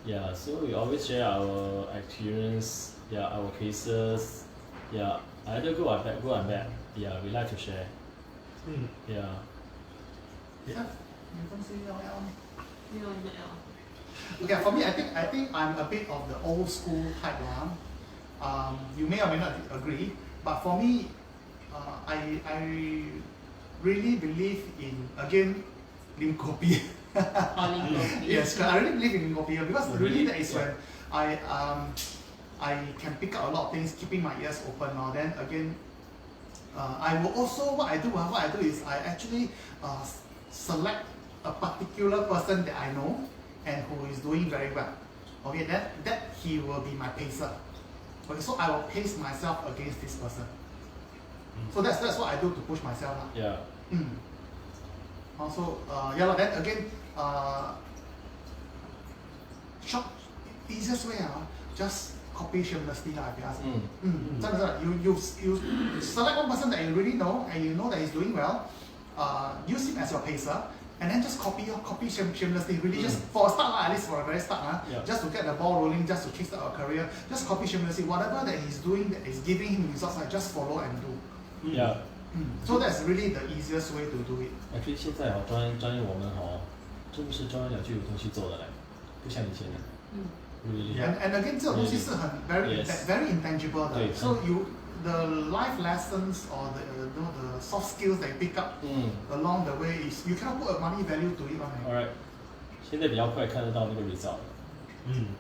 Yeah, so we always share our experience, our cases, either good or bad. Yeah, we like to share. Yeah. Okay, for me, I think I'm a bit of the old school type. You may or may not agree, but for me, I really believe in again Lim Kopi. Yes, I really believe in Lim Kopi because really that is when I can pick up a lot of things, keeping my ears open. Then again, I will also what I do is I actually select a particular person that I know and who is doing very well. Okay, that he will be my pacer. Okay, so I will pace myself against this person. So that's what I do to push myself. Yeah. Also, then again, easiest way, just copy shamelessly, if you ask me. You select one person that you really know and you know that he's doing well, use him as your pacer, and then just copy shamelessly. Really, just for a start, at least for a very start, just to get the ball rolling, just to kickstart our career, just copy shamelessly. Whatever that he's doing that is giving him results, just follow and do. Yeah. So that's really the easiest way to do it. Actually, 现在专业我们真的是专业了就有东西做的嘞，不像以前的。really. Yeah. And again 这种东西是很 very Yes. very intangible 的。对 So you the life lessons or the soft skills that you pick up along the way is you cannot put a money value to it one. Alright，现在比较快看得到那个 result。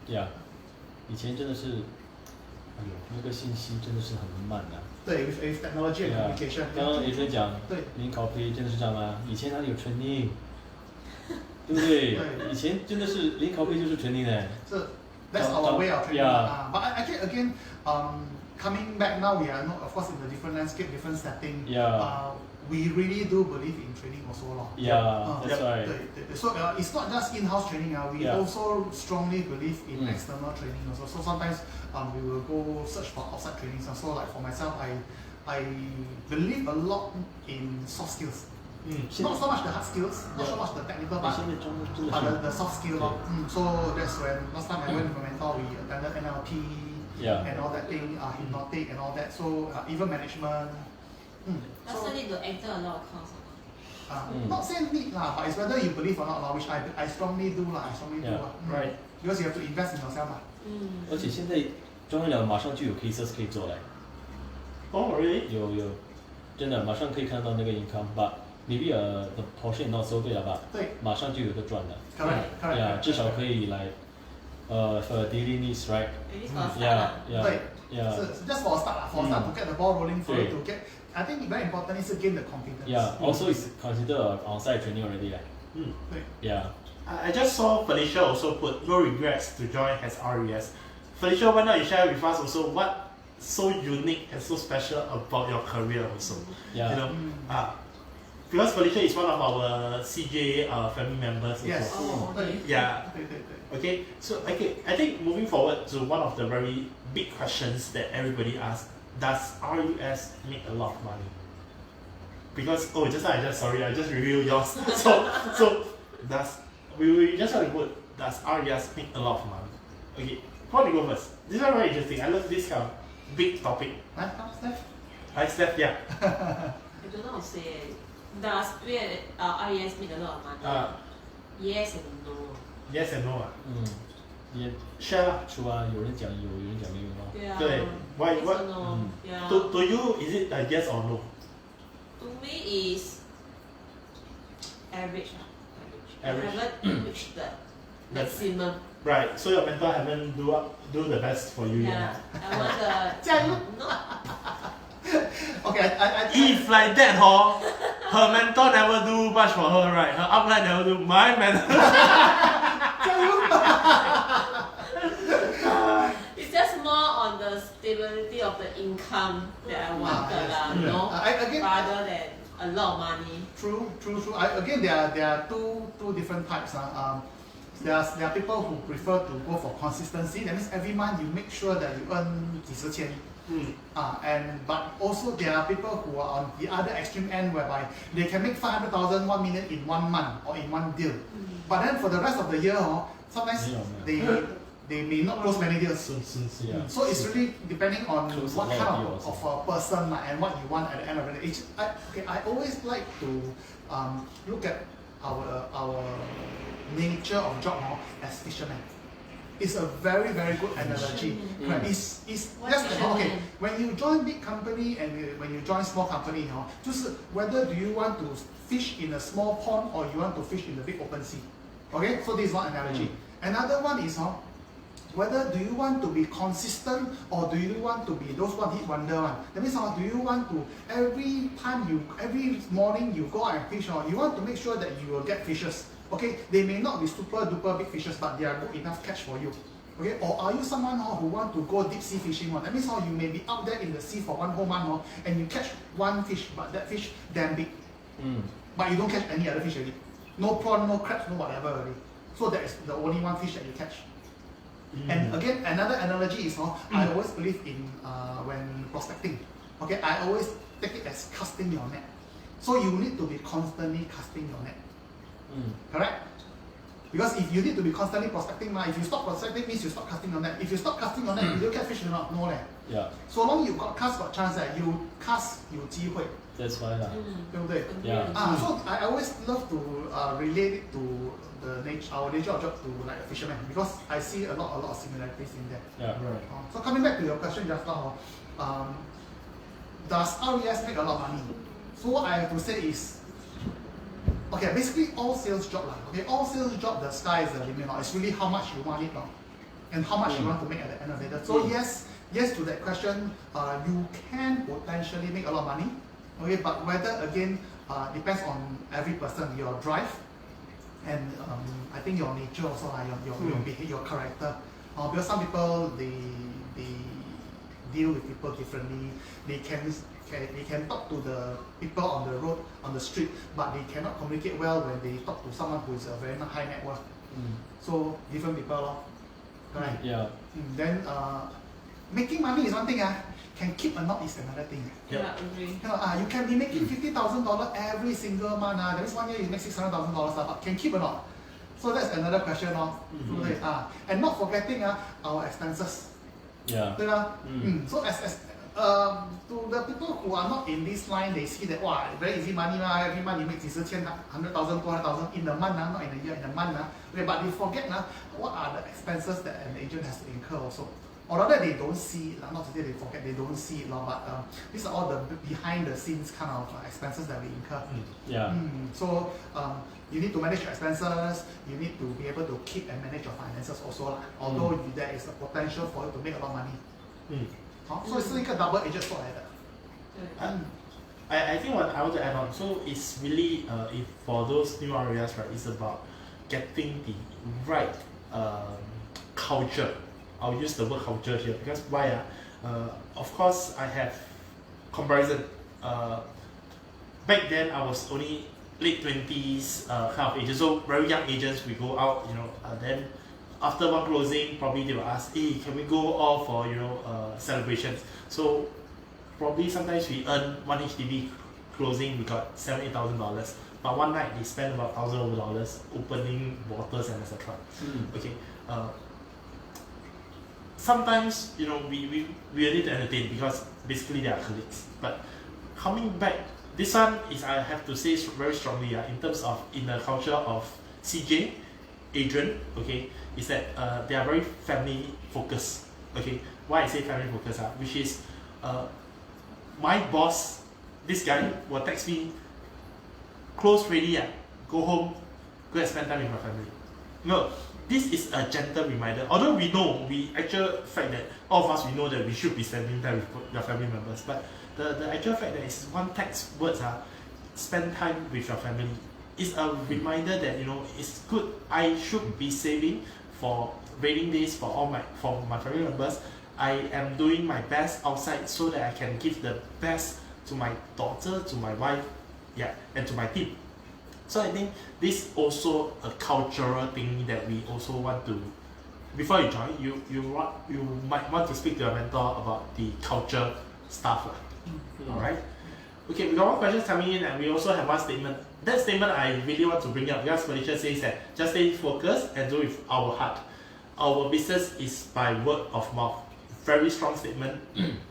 Yeah，以前真的是，哎呦，那个信息真的是很慢的。对 with technology and communication。刚刚 A 讲，对，临考培真的是这样啊，以前哪里有 training， 对不对？以前真的是临考培就是 training 哎。是 that's our way of training. Yeah. But actually again, coming back now we are not of course in a different landscape, different setting. Yeah. We really do believe in training also. Yeah, that's right. 对。So it's not just in-house training. We also strongly believe in external training also. So sometimes we will go search for outside trainings. So like for myself, I believe a lot in soft skills. Not so much the hard skills, not so much the technical, but the soft skills. So that's when last time I went with my mentor, we attended NLP and all that thing, hypnotic and all that. So even management. Last time need to enter a lot of course. Not saying need lah, but it's whether you believe or not lah, which I strongly do lah. I strongly do lah. Right. Because you have to invest in yourself lah. 而且现在装完了马上就有 cases 可以做嘞。Oh really? 有，真的马上可以看到那个 income，but maybe the portion not so big 了吧？对，马上就有个赚的。correct. Yeah， 至少可以来for daily needs right？ Maybe for a start Yeah， 对。Yeah. So just for a start lah, for a start to get the ball rolling for you to get. I think very important is to gain the confidence. Yeah. Also, it's considered on-site training already. Yeah. I just saw Felicia also put no regrets to join as RES. Felicia, why not you share with us also what so unique and so special about your career also? Yeah. You know, because Felicia is one of our CJ family members also. Yes. Yeah. Okay. So I think moving forward to one of the very big questions that everybody asks: does RUS make a lot of money? Because just revealed yours. so does we just want to put does RUS make a lot of money? Okay, who want to go first? This one very interesting. I love this kind of big topic. Steph? Hi Steph, yeah. I don't know how to say. Does RES make a lot of money? Yes and no. Yes and no. 也 Share. true 啊，有人讲有，有人讲没有咯。对啊。对 Why? Yes What? or no? Yeah. To you, is it a yes or no? To me is average. Average. I haven't reached the maximum. Right. So your mentor haven't do the best for you Yeah. yet. I want the 加油 no. Okay, I If like that, her mentor never do much for her, right? Her upline never do. My mentor. It's just more on the stability of the income that I wanted lah, you know, again, rather than a lot of money. True. Again, there are two different types. There are people who prefer to go for consistency. That means every month you make sure that you earn 几十千. But also there are people who are on the other extreme end whereby they can make 500,000, 1 million in 1 month or in one deal. But then for the rest of the year, sometimes they may not close many deals. So it's really depending on what kind of a person and what you want at the end of the day. I always like to look at our nature of job as fishermen. It's a very, very good analogy. Right? It's just that, when you join big company and when you join small company, just whether do you want to fish in a small pond or you want to fish in the big open sea. Okay, so this is one analogy. Another one is whether do you want to be consistent or do you want to be those one hit wonder one. That means do you want to every morning you go and fish, you want to make sure that you will get fishes. Okay, they may not be super duper big fishes, but they are good enough catch for you. Okay, or are you someone who want to go deep sea fishing one? That means you may be out there in the sea for one whole month and you catch one fish, but that fish damn big. But you don't catch any other fish already. No prawn, no crabs, no whatever already. So that is the only one fish that you catch. And again, another analogy is I always believe in when prospecting. Okay, I always take it as casting your net. So you need to be constantly casting your net. Correct? Because if you need to be constantly prospecting, if you stop prospecting means you stop casting your net. If you stop casting your net, you don't catch fish or not? No. Yeah. So long you got cast, got chance, you cast 有机会. That's why lah. 对不对? Yeah. So I always love to relate it to the our nature of job to like a fisherman, because I see a lot of similarities in there. Yeah. Right. So coming back to your question just now, does RES make a lot of money? So what I have to say is, okay, basically all sales job lah. Okay, all sales job, the sky is the limit. It's really how much you want it now, and how much you want to make at the end of it. So yes to that question, you can potentially make a lot of money. Okay, but whether again depends on every person, your drive, and I think your nature also, your behavior, your character. Because some people they deal with people differently. They can talk to the people on the road, on the street, but they cannot communicate well when they talk to someone who is a very high net worth. So different people, right? Yeah. Then making money is one thing. Can keep or not is another thing. Yeah, agree. You can be making $50,000 every single month. That means 1 year you make $600,000, but can keep or not? So that's another question. And not forgetting our expenses. Yeah. So as to the people who are not in this line, they see that wow, very easy money every month you make 100,000, 200,000 in a month, not in a year, in a month. Okay, but they forget what are the expenses that an agent has to incur also. Or rather they don't see it, not to say they forget, they don't see it, but these are all the behind the scenes kind of expenses that we incur. Yeah. So you need to manage your expenses, you need to be able to keep and manage your finances also, although there is a potential for you to make a lot of money. So it's like a double-edged sword like that. I think what I want to add on, so it's really if for those new areas, right, it's about getting the right culture. I'll use the word culture here because why? Of course, I have comparison. Back then, I was only late 20s kind of agent, so very young agents. We go out, then after one closing, probably they will ask, "Hey, can we go all for celebrations?" So probably sometimes we earn one HDB closing, we got $7,000-8,000, but one night they spend about $1,000 opening bottles and etc. Okay. Sometimes we need to entertain because basically they are colleagues. But coming back, this one is, I have to say very strongly in terms of in the culture of CJ, Adrian, okay, is that they are very family focused. Okay, why I say family focused? Which is my boss, this guy will text me, close ready, go home, go and spend time with my family. No. This is a gentle reminder. Although we actual fact that all of us, we know that we should be spending time with your family members, but the actual fact that it's one text words spend time with your family is a reminder that it's good. I should be saving for rainy days for my family members. I am doing my best outside so that I can give the best to my daughter, to my wife, and to my team. So I think this also a cultural thing that we also want to. Before you join, you might want to speak to your mentor about the culture stuff. Alright? Okay, we got one question coming in and we also have one statement. That statement I really want to bring up because Felicia says that just stay focused and do it with our heart. Our business is by word of mouth. Very strong statement.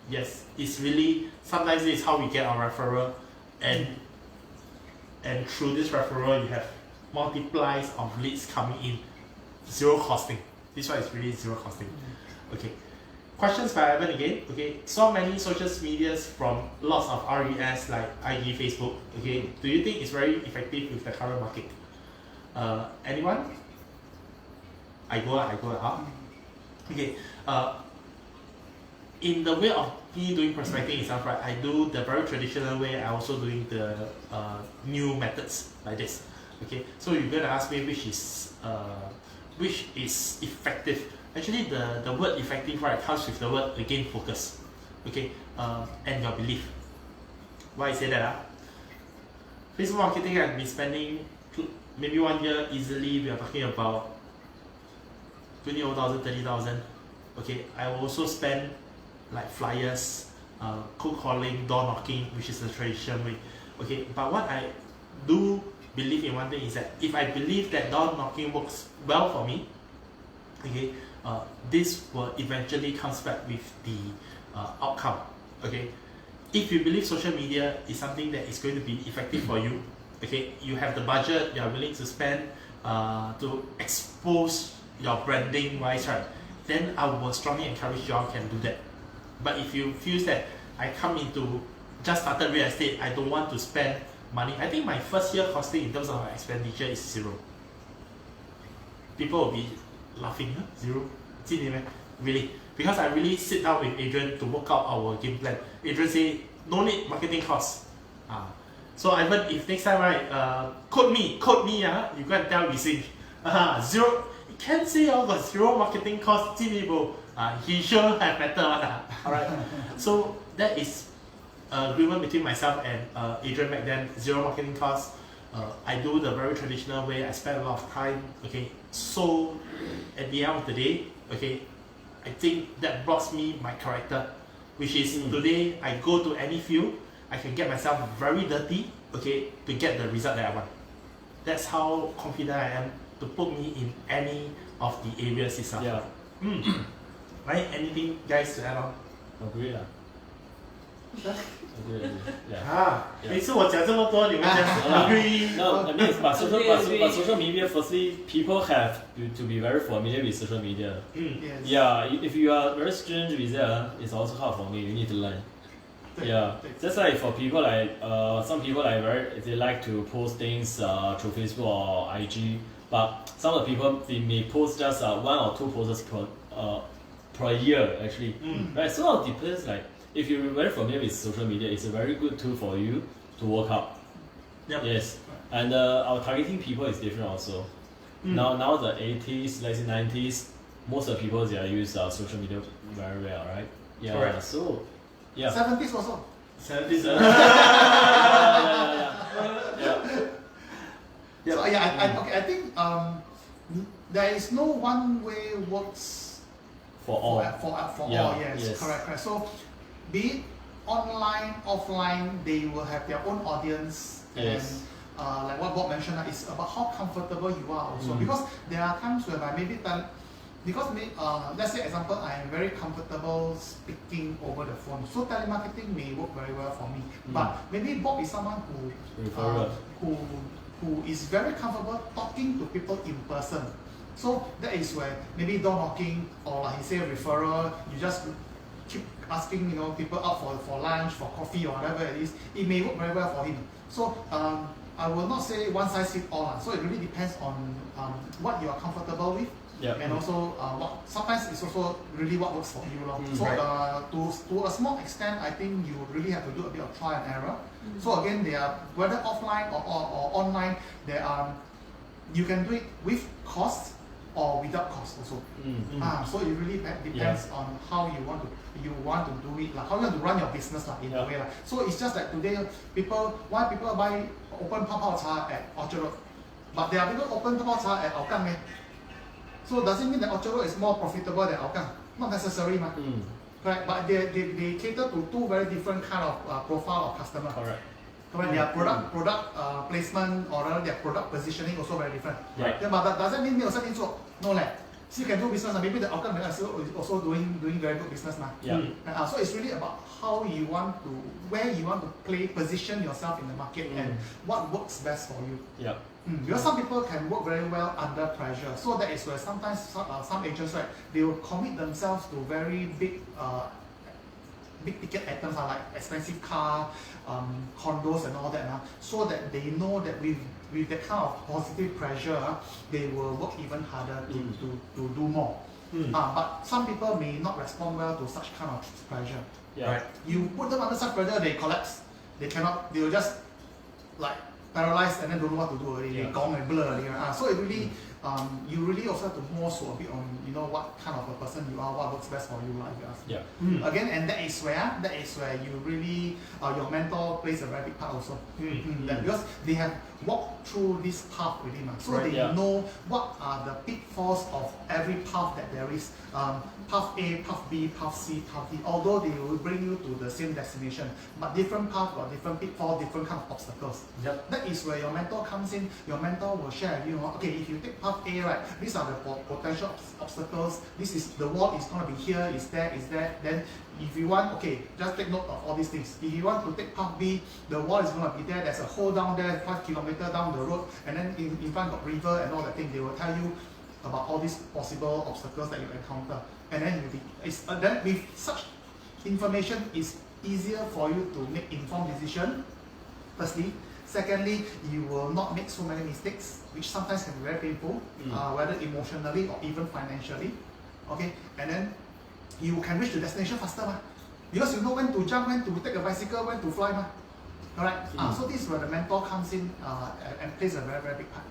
Yes, it's really, sometimes it's how we get our referral, and through this referral you have multiplies of leads coming in, zero costing. This one is really zero costing. Okay, questions by Evan again. Okay, so many social medias from lots of RES like IG, Facebook. Okay, do you think it's very effective with the current market? Anyone? I go out. Okay, in the way of me doing prospecting itself, right, I do the very traditional way. I also doing the new methods like this. Okay, so you're gonna ask me which is effective. Actually, the word effective, right, comes with the word again focus. Okay, and your belief. Why I say that? Facebook marketing, I've been spending maybe 1 year easily. We are talking about 20,000, 30,000. Okay, I will also spend like flyers, cold calling, door knocking, which is the traditional way. Okay, but what I do believe in one thing is that if I believe that door knocking works well for me, okay, this will eventually comes back with the outcome. Okay, if you believe social media is something that is going to be effective for you, okay, you have the budget, you are willing to spend, to expose your branding wise, right, then I will strongly encourage you all can do that. But if you feel that I come into just started real estate, I don't want to spend money. I think my first year costing in terms of my expenditure is 0. People will be laughing, huh? 0? Really? Because I really sit down with Adrian to work out our game plan. Adrian say, no need marketing costs. So Ivan, if next time, right, quote me, you go and tell Yixing, 0, you can't say I got 0 marketing costs, he sure have better one. Alright, so that is agreement between myself and Adrian back then, 0 marketing costs. I do the very traditional way, I spend a lot of time, okay, so at the end of the day, okay, I think that brought me my character, which is today I go to any field, I can get myself very dirty, okay, to get the result that I want. That's how confident I am to put me in any of the areas itself. Yeah. Right? Anything guys to add on? Agree lah. Agree. Yeah. 每次我讲这么多，你们讲 agree. No, I mean, but Agree. social media, firstly, people have to be very familiar with social media. Yes. Yeah, if you are very strange with that, it's also hard for me. You need to learn. Yeah, just like for people like some people like they like to post things through Facebook or IG, but some of the people they may post just 1 or 2 posts per year actually, right? So it depends. Like if you're very familiar with social media, it's a very good tool for you to work out. Yep. Yes, and our targeting people is different also. Now the 80s, let's say 90s, most of the people they are use social media very well, right? Yeah. Correct. So. Yeah. 70s also. 70s. Yeah. So I think there is no one way works For all. for Yeah, all. Yes, correct. So be it online, offline, they will have their own audience. Yes. And like what Bob mentioned, it's about how comfortable you are also. Because there are times whereby maybe let's say example, I am very comfortable speaking over the phone, so telemarketing may work very well for me. But maybe Bob is someone who is very comfortable talking to people in person. So that is where maybe door knocking or like he say referral, you just keep asking people out for lunch, for coffee or whatever it is. It may work very well for him. So I will not say one size fits all. So it really depends on what you are comfortable with. Yeah. And also, sometimes it's also really what works for you. So to a small extent, I think you really have to do a bit of trial and error. So again, they are whether offline or online, you can do it with cost or without cost also. So it really depends on how you want to do it, how you want to run your business in a way. So it's just like today, why people buy open Pao Cha at Orchard Road, but there are people open Pao Cha at Hougang. So does it mean that Orchard Road is more profitable than Hougang? Not necessarily, correct? But they cater to 2 very different kind of profile of customer. Correct. Their product placement or rather their product positioning also very different. Right. Yeah, but does that mean 没有生意做? No leh. So you can do business. Maybe the Hougang is also doing very good business now. Yeah. So it's really about where you want to position yourself in the market and what works best for you. Yeah. Because some people can work very well under pressure, so that is where sometimes some agents, right, they will commit themselves to very big ticket items like expensive car, condos and all that, so that they know that with that kind of positive pressure, they will work even harder to do more. But some people may not respond well to such kind of pressure. Yeah. Right? You put them under such pressure, they collapse. They will just like paralyzed and then don't know what to do already. They gone and blur already. So it really, you really also have to more so a bit on what kind of a person you are, what works best for you, if you ask me. Yeah. Again, and that is where you really your mentor plays a very big part also. Because they have walked through this path already, so they know what are the pitfalls of every path that there is. Path A, path B, path C, path D. Although they will bring you to the same destination, but different paths got different pitfalls, different kind of obstacles. Yep. That is where your mentor comes in. Your mentor will share with you. Okay, if you take path path A, right, these are the potential obstacles. This is the wall is going to be here, is there. Then if you want, okay, just take note of all these things. If you want to take path B, the wall is going to be there. There's a hole down there, 5 kilometers down the road, and then in front of river and all that thing. They will tell you about all these possible obstacles that you encounter. And then then with such information, it's easier for you to make informed decision. Firstly. Secondly, you will not make so many mistakes, which sometimes can be very painful, whether emotionally or even financially. Okay, and then you can reach the destination faster, because you know when to jump, when to take a bicycle, when to fly. Correct? So this is where the mentor comes in and plays a very, very big part.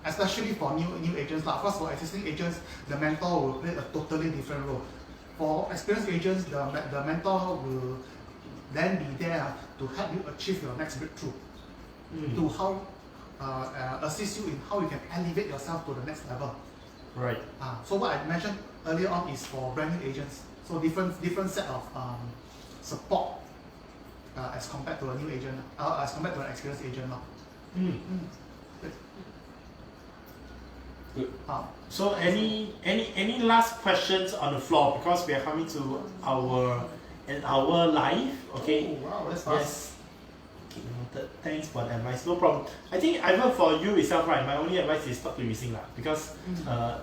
Especially for new agents. Of course, for existing agents, the mentor will play a totally different role. For experienced agents, the mentor will then be there to help you achieve your next breakthrough, to how assist you in how you can elevate yourself to the next level. Right. So what I mentioned earlier on is for brand new agents. So different set of support as compared to a new agent, as compared to an experienced agent. Good. Good. So any last questions on the floor, because we are coming to our live, okay? Oh, wow, that's fast. Yes. Okay, noted. Thanks for the advice. No problem. I think even for you itself, right? My only advice is stop to missing lah, because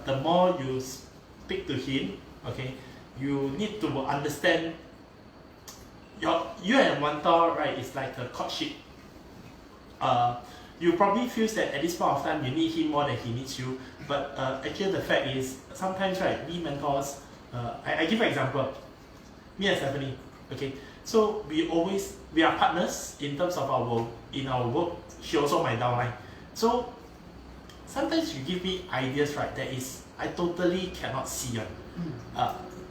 the more you speak to him, okay, you need to understand. You and mentor, right? It's like a courtship. You probably feel that at this point of time you need him more than he needs you, but actually the fact is sometimes, right? We mentors. I give an example. Me and Stephanie, okay, so we are partners in terms of our work. She also my downline. So sometimes you give me ideas, right, that is I totally cannot see one.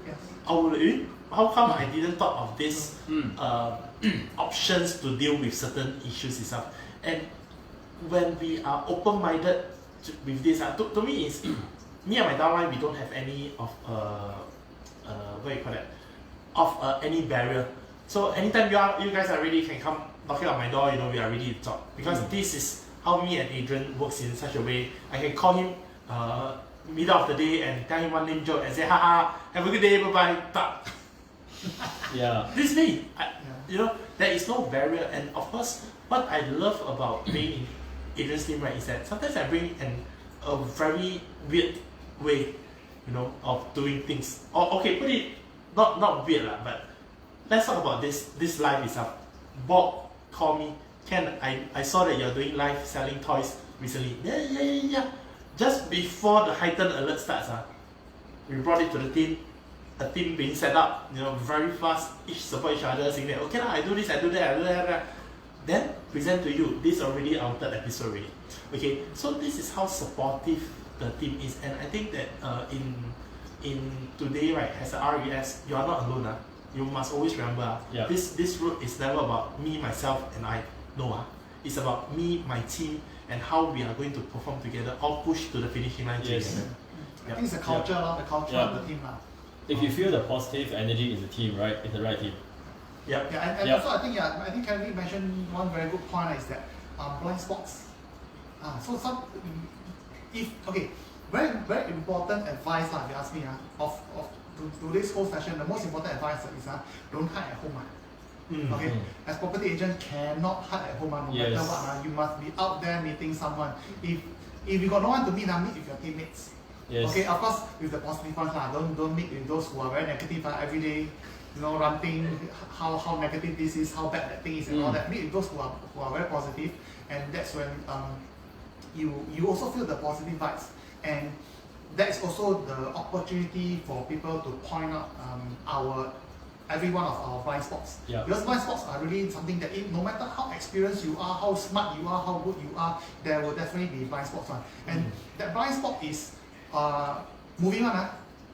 Yes. How come I didn't thought of this options to deal with certain issues itself? And when we are open-minded with this, to me is me and my downline, we don't have any of what you call that, of any barrier. So anytime you guys are ready, you can come knocking on my door. We are ready to talk, because this is how me and Adrian works in such a way. I can call him middle of the day and tell him one lame joke and say, haha, have a good day, bye bye. Yeah. This is me. There is no barrier. And of course, what I love about being in Adrian's team, right, is that sometimes I bring a very weird way, of doing things. Or okay, put it not weird lah, but let's talk about this live itself. Bob called me, Ken, I saw that you're doing live selling toys recently. Yeah. Just before the heightened alert starts, we brought it to the team. A team being set up, very fast, each support each other, saying that, okay lah, I do this, I do that, I do that. Then present to you, this is already our third episode already. Okay, so this is how supportive the team is, and I think that in today, right, as a RES, you are not alone. You must always remember, this route is never about me, myself, and I. No, it's about me, my team, and how we are going to perform together, all push to the finishing line together. I think it's the culture, the culture of the team. If you feel the positive energy in the team, right, it's the right team. Yep. Yeah, and also I think Kennedy mentioned one very good point is that blind spots. So very very important advice if you ask me of today's whole session. The most important advice is don't hide at home. Okay, as property agent cannot hide at home. No matter what, you must be out there meeting someone. If you got no one to meet with your teammates. Yes. Okay, of course with the positive ones, don't meet with those who are very negative every day, ranting how negative this is, how bad that thing is, and all that. Meet with those who are very positive, and that's when you also feel the positive vibes, and that is also the opportunity for people to point out every one of our blind spots. Yeah. Because blind spots are really something that no matter how experienced you are, how smart you are, how good you are, there will definitely be blind spots. And that blind spot is moving on.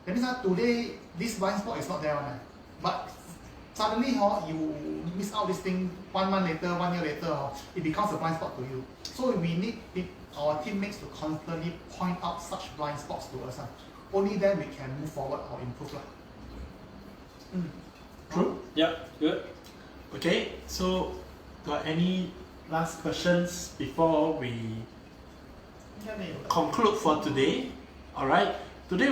That means today this blind spot is not there. But suddenly you miss out this thing 1 month later, 1 year later, it becomes a blind spot to you. So we need our teammates to constantly point out such blind spots to us. Only then we can move forward or improve. True? Yeah, good. Okay, so got any last questions before we conclude for today. Alright. Today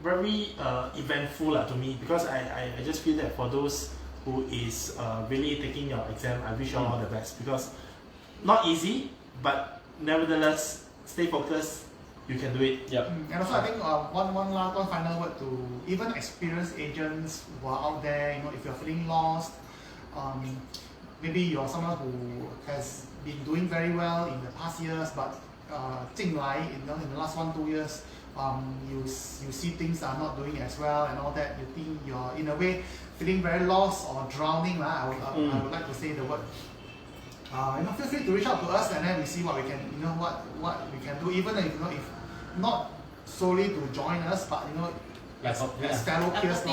very eventful to me because I just feel that for those who is really taking your exam, I wish you all the best because not easy, but nevertheless stay focused. You can do it. Yep. And also I think one final word to even experienced agents who are out there. You know, if you're feeling lost, maybe you're someone who has been doing very well in the past years, but 进来, in the last 1-2 years, you see things are not doing as well and all that. You think you're in a way feeling very lost or drowning. I would like to say the word. Feel free to reach out to us and then we see what we can, what we can do. Even if not solely to join us, but as fellow peers,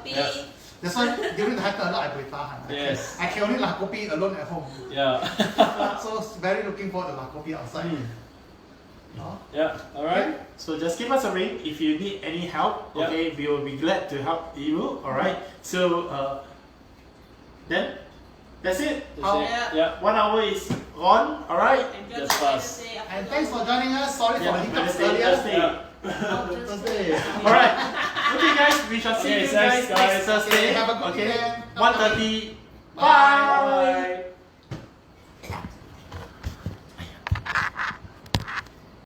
yes. That's why during the hacker a lot I break tahan. Yes. I can only la kopi alone at home. Yeah. So very looking forward to la kopi outside. Yeah. All right. Okay. So just give us a ring if you need any help. Yep. Okay, we will be glad to help you. Alright. So then that's it. That's it. Yeah. 1 hour is gone. Alright. Enjoy Just the pass. Wednesday And thanks for joining us. Sorry for the hiccups Wednesday, earlier. Thursday. Yeah. Thursday. Alright. Okay guys, we shall see Okay, you thanks, guys next guys. Thursday. Okay, have a good weekend. 1:30. Bye. Bye. Bye.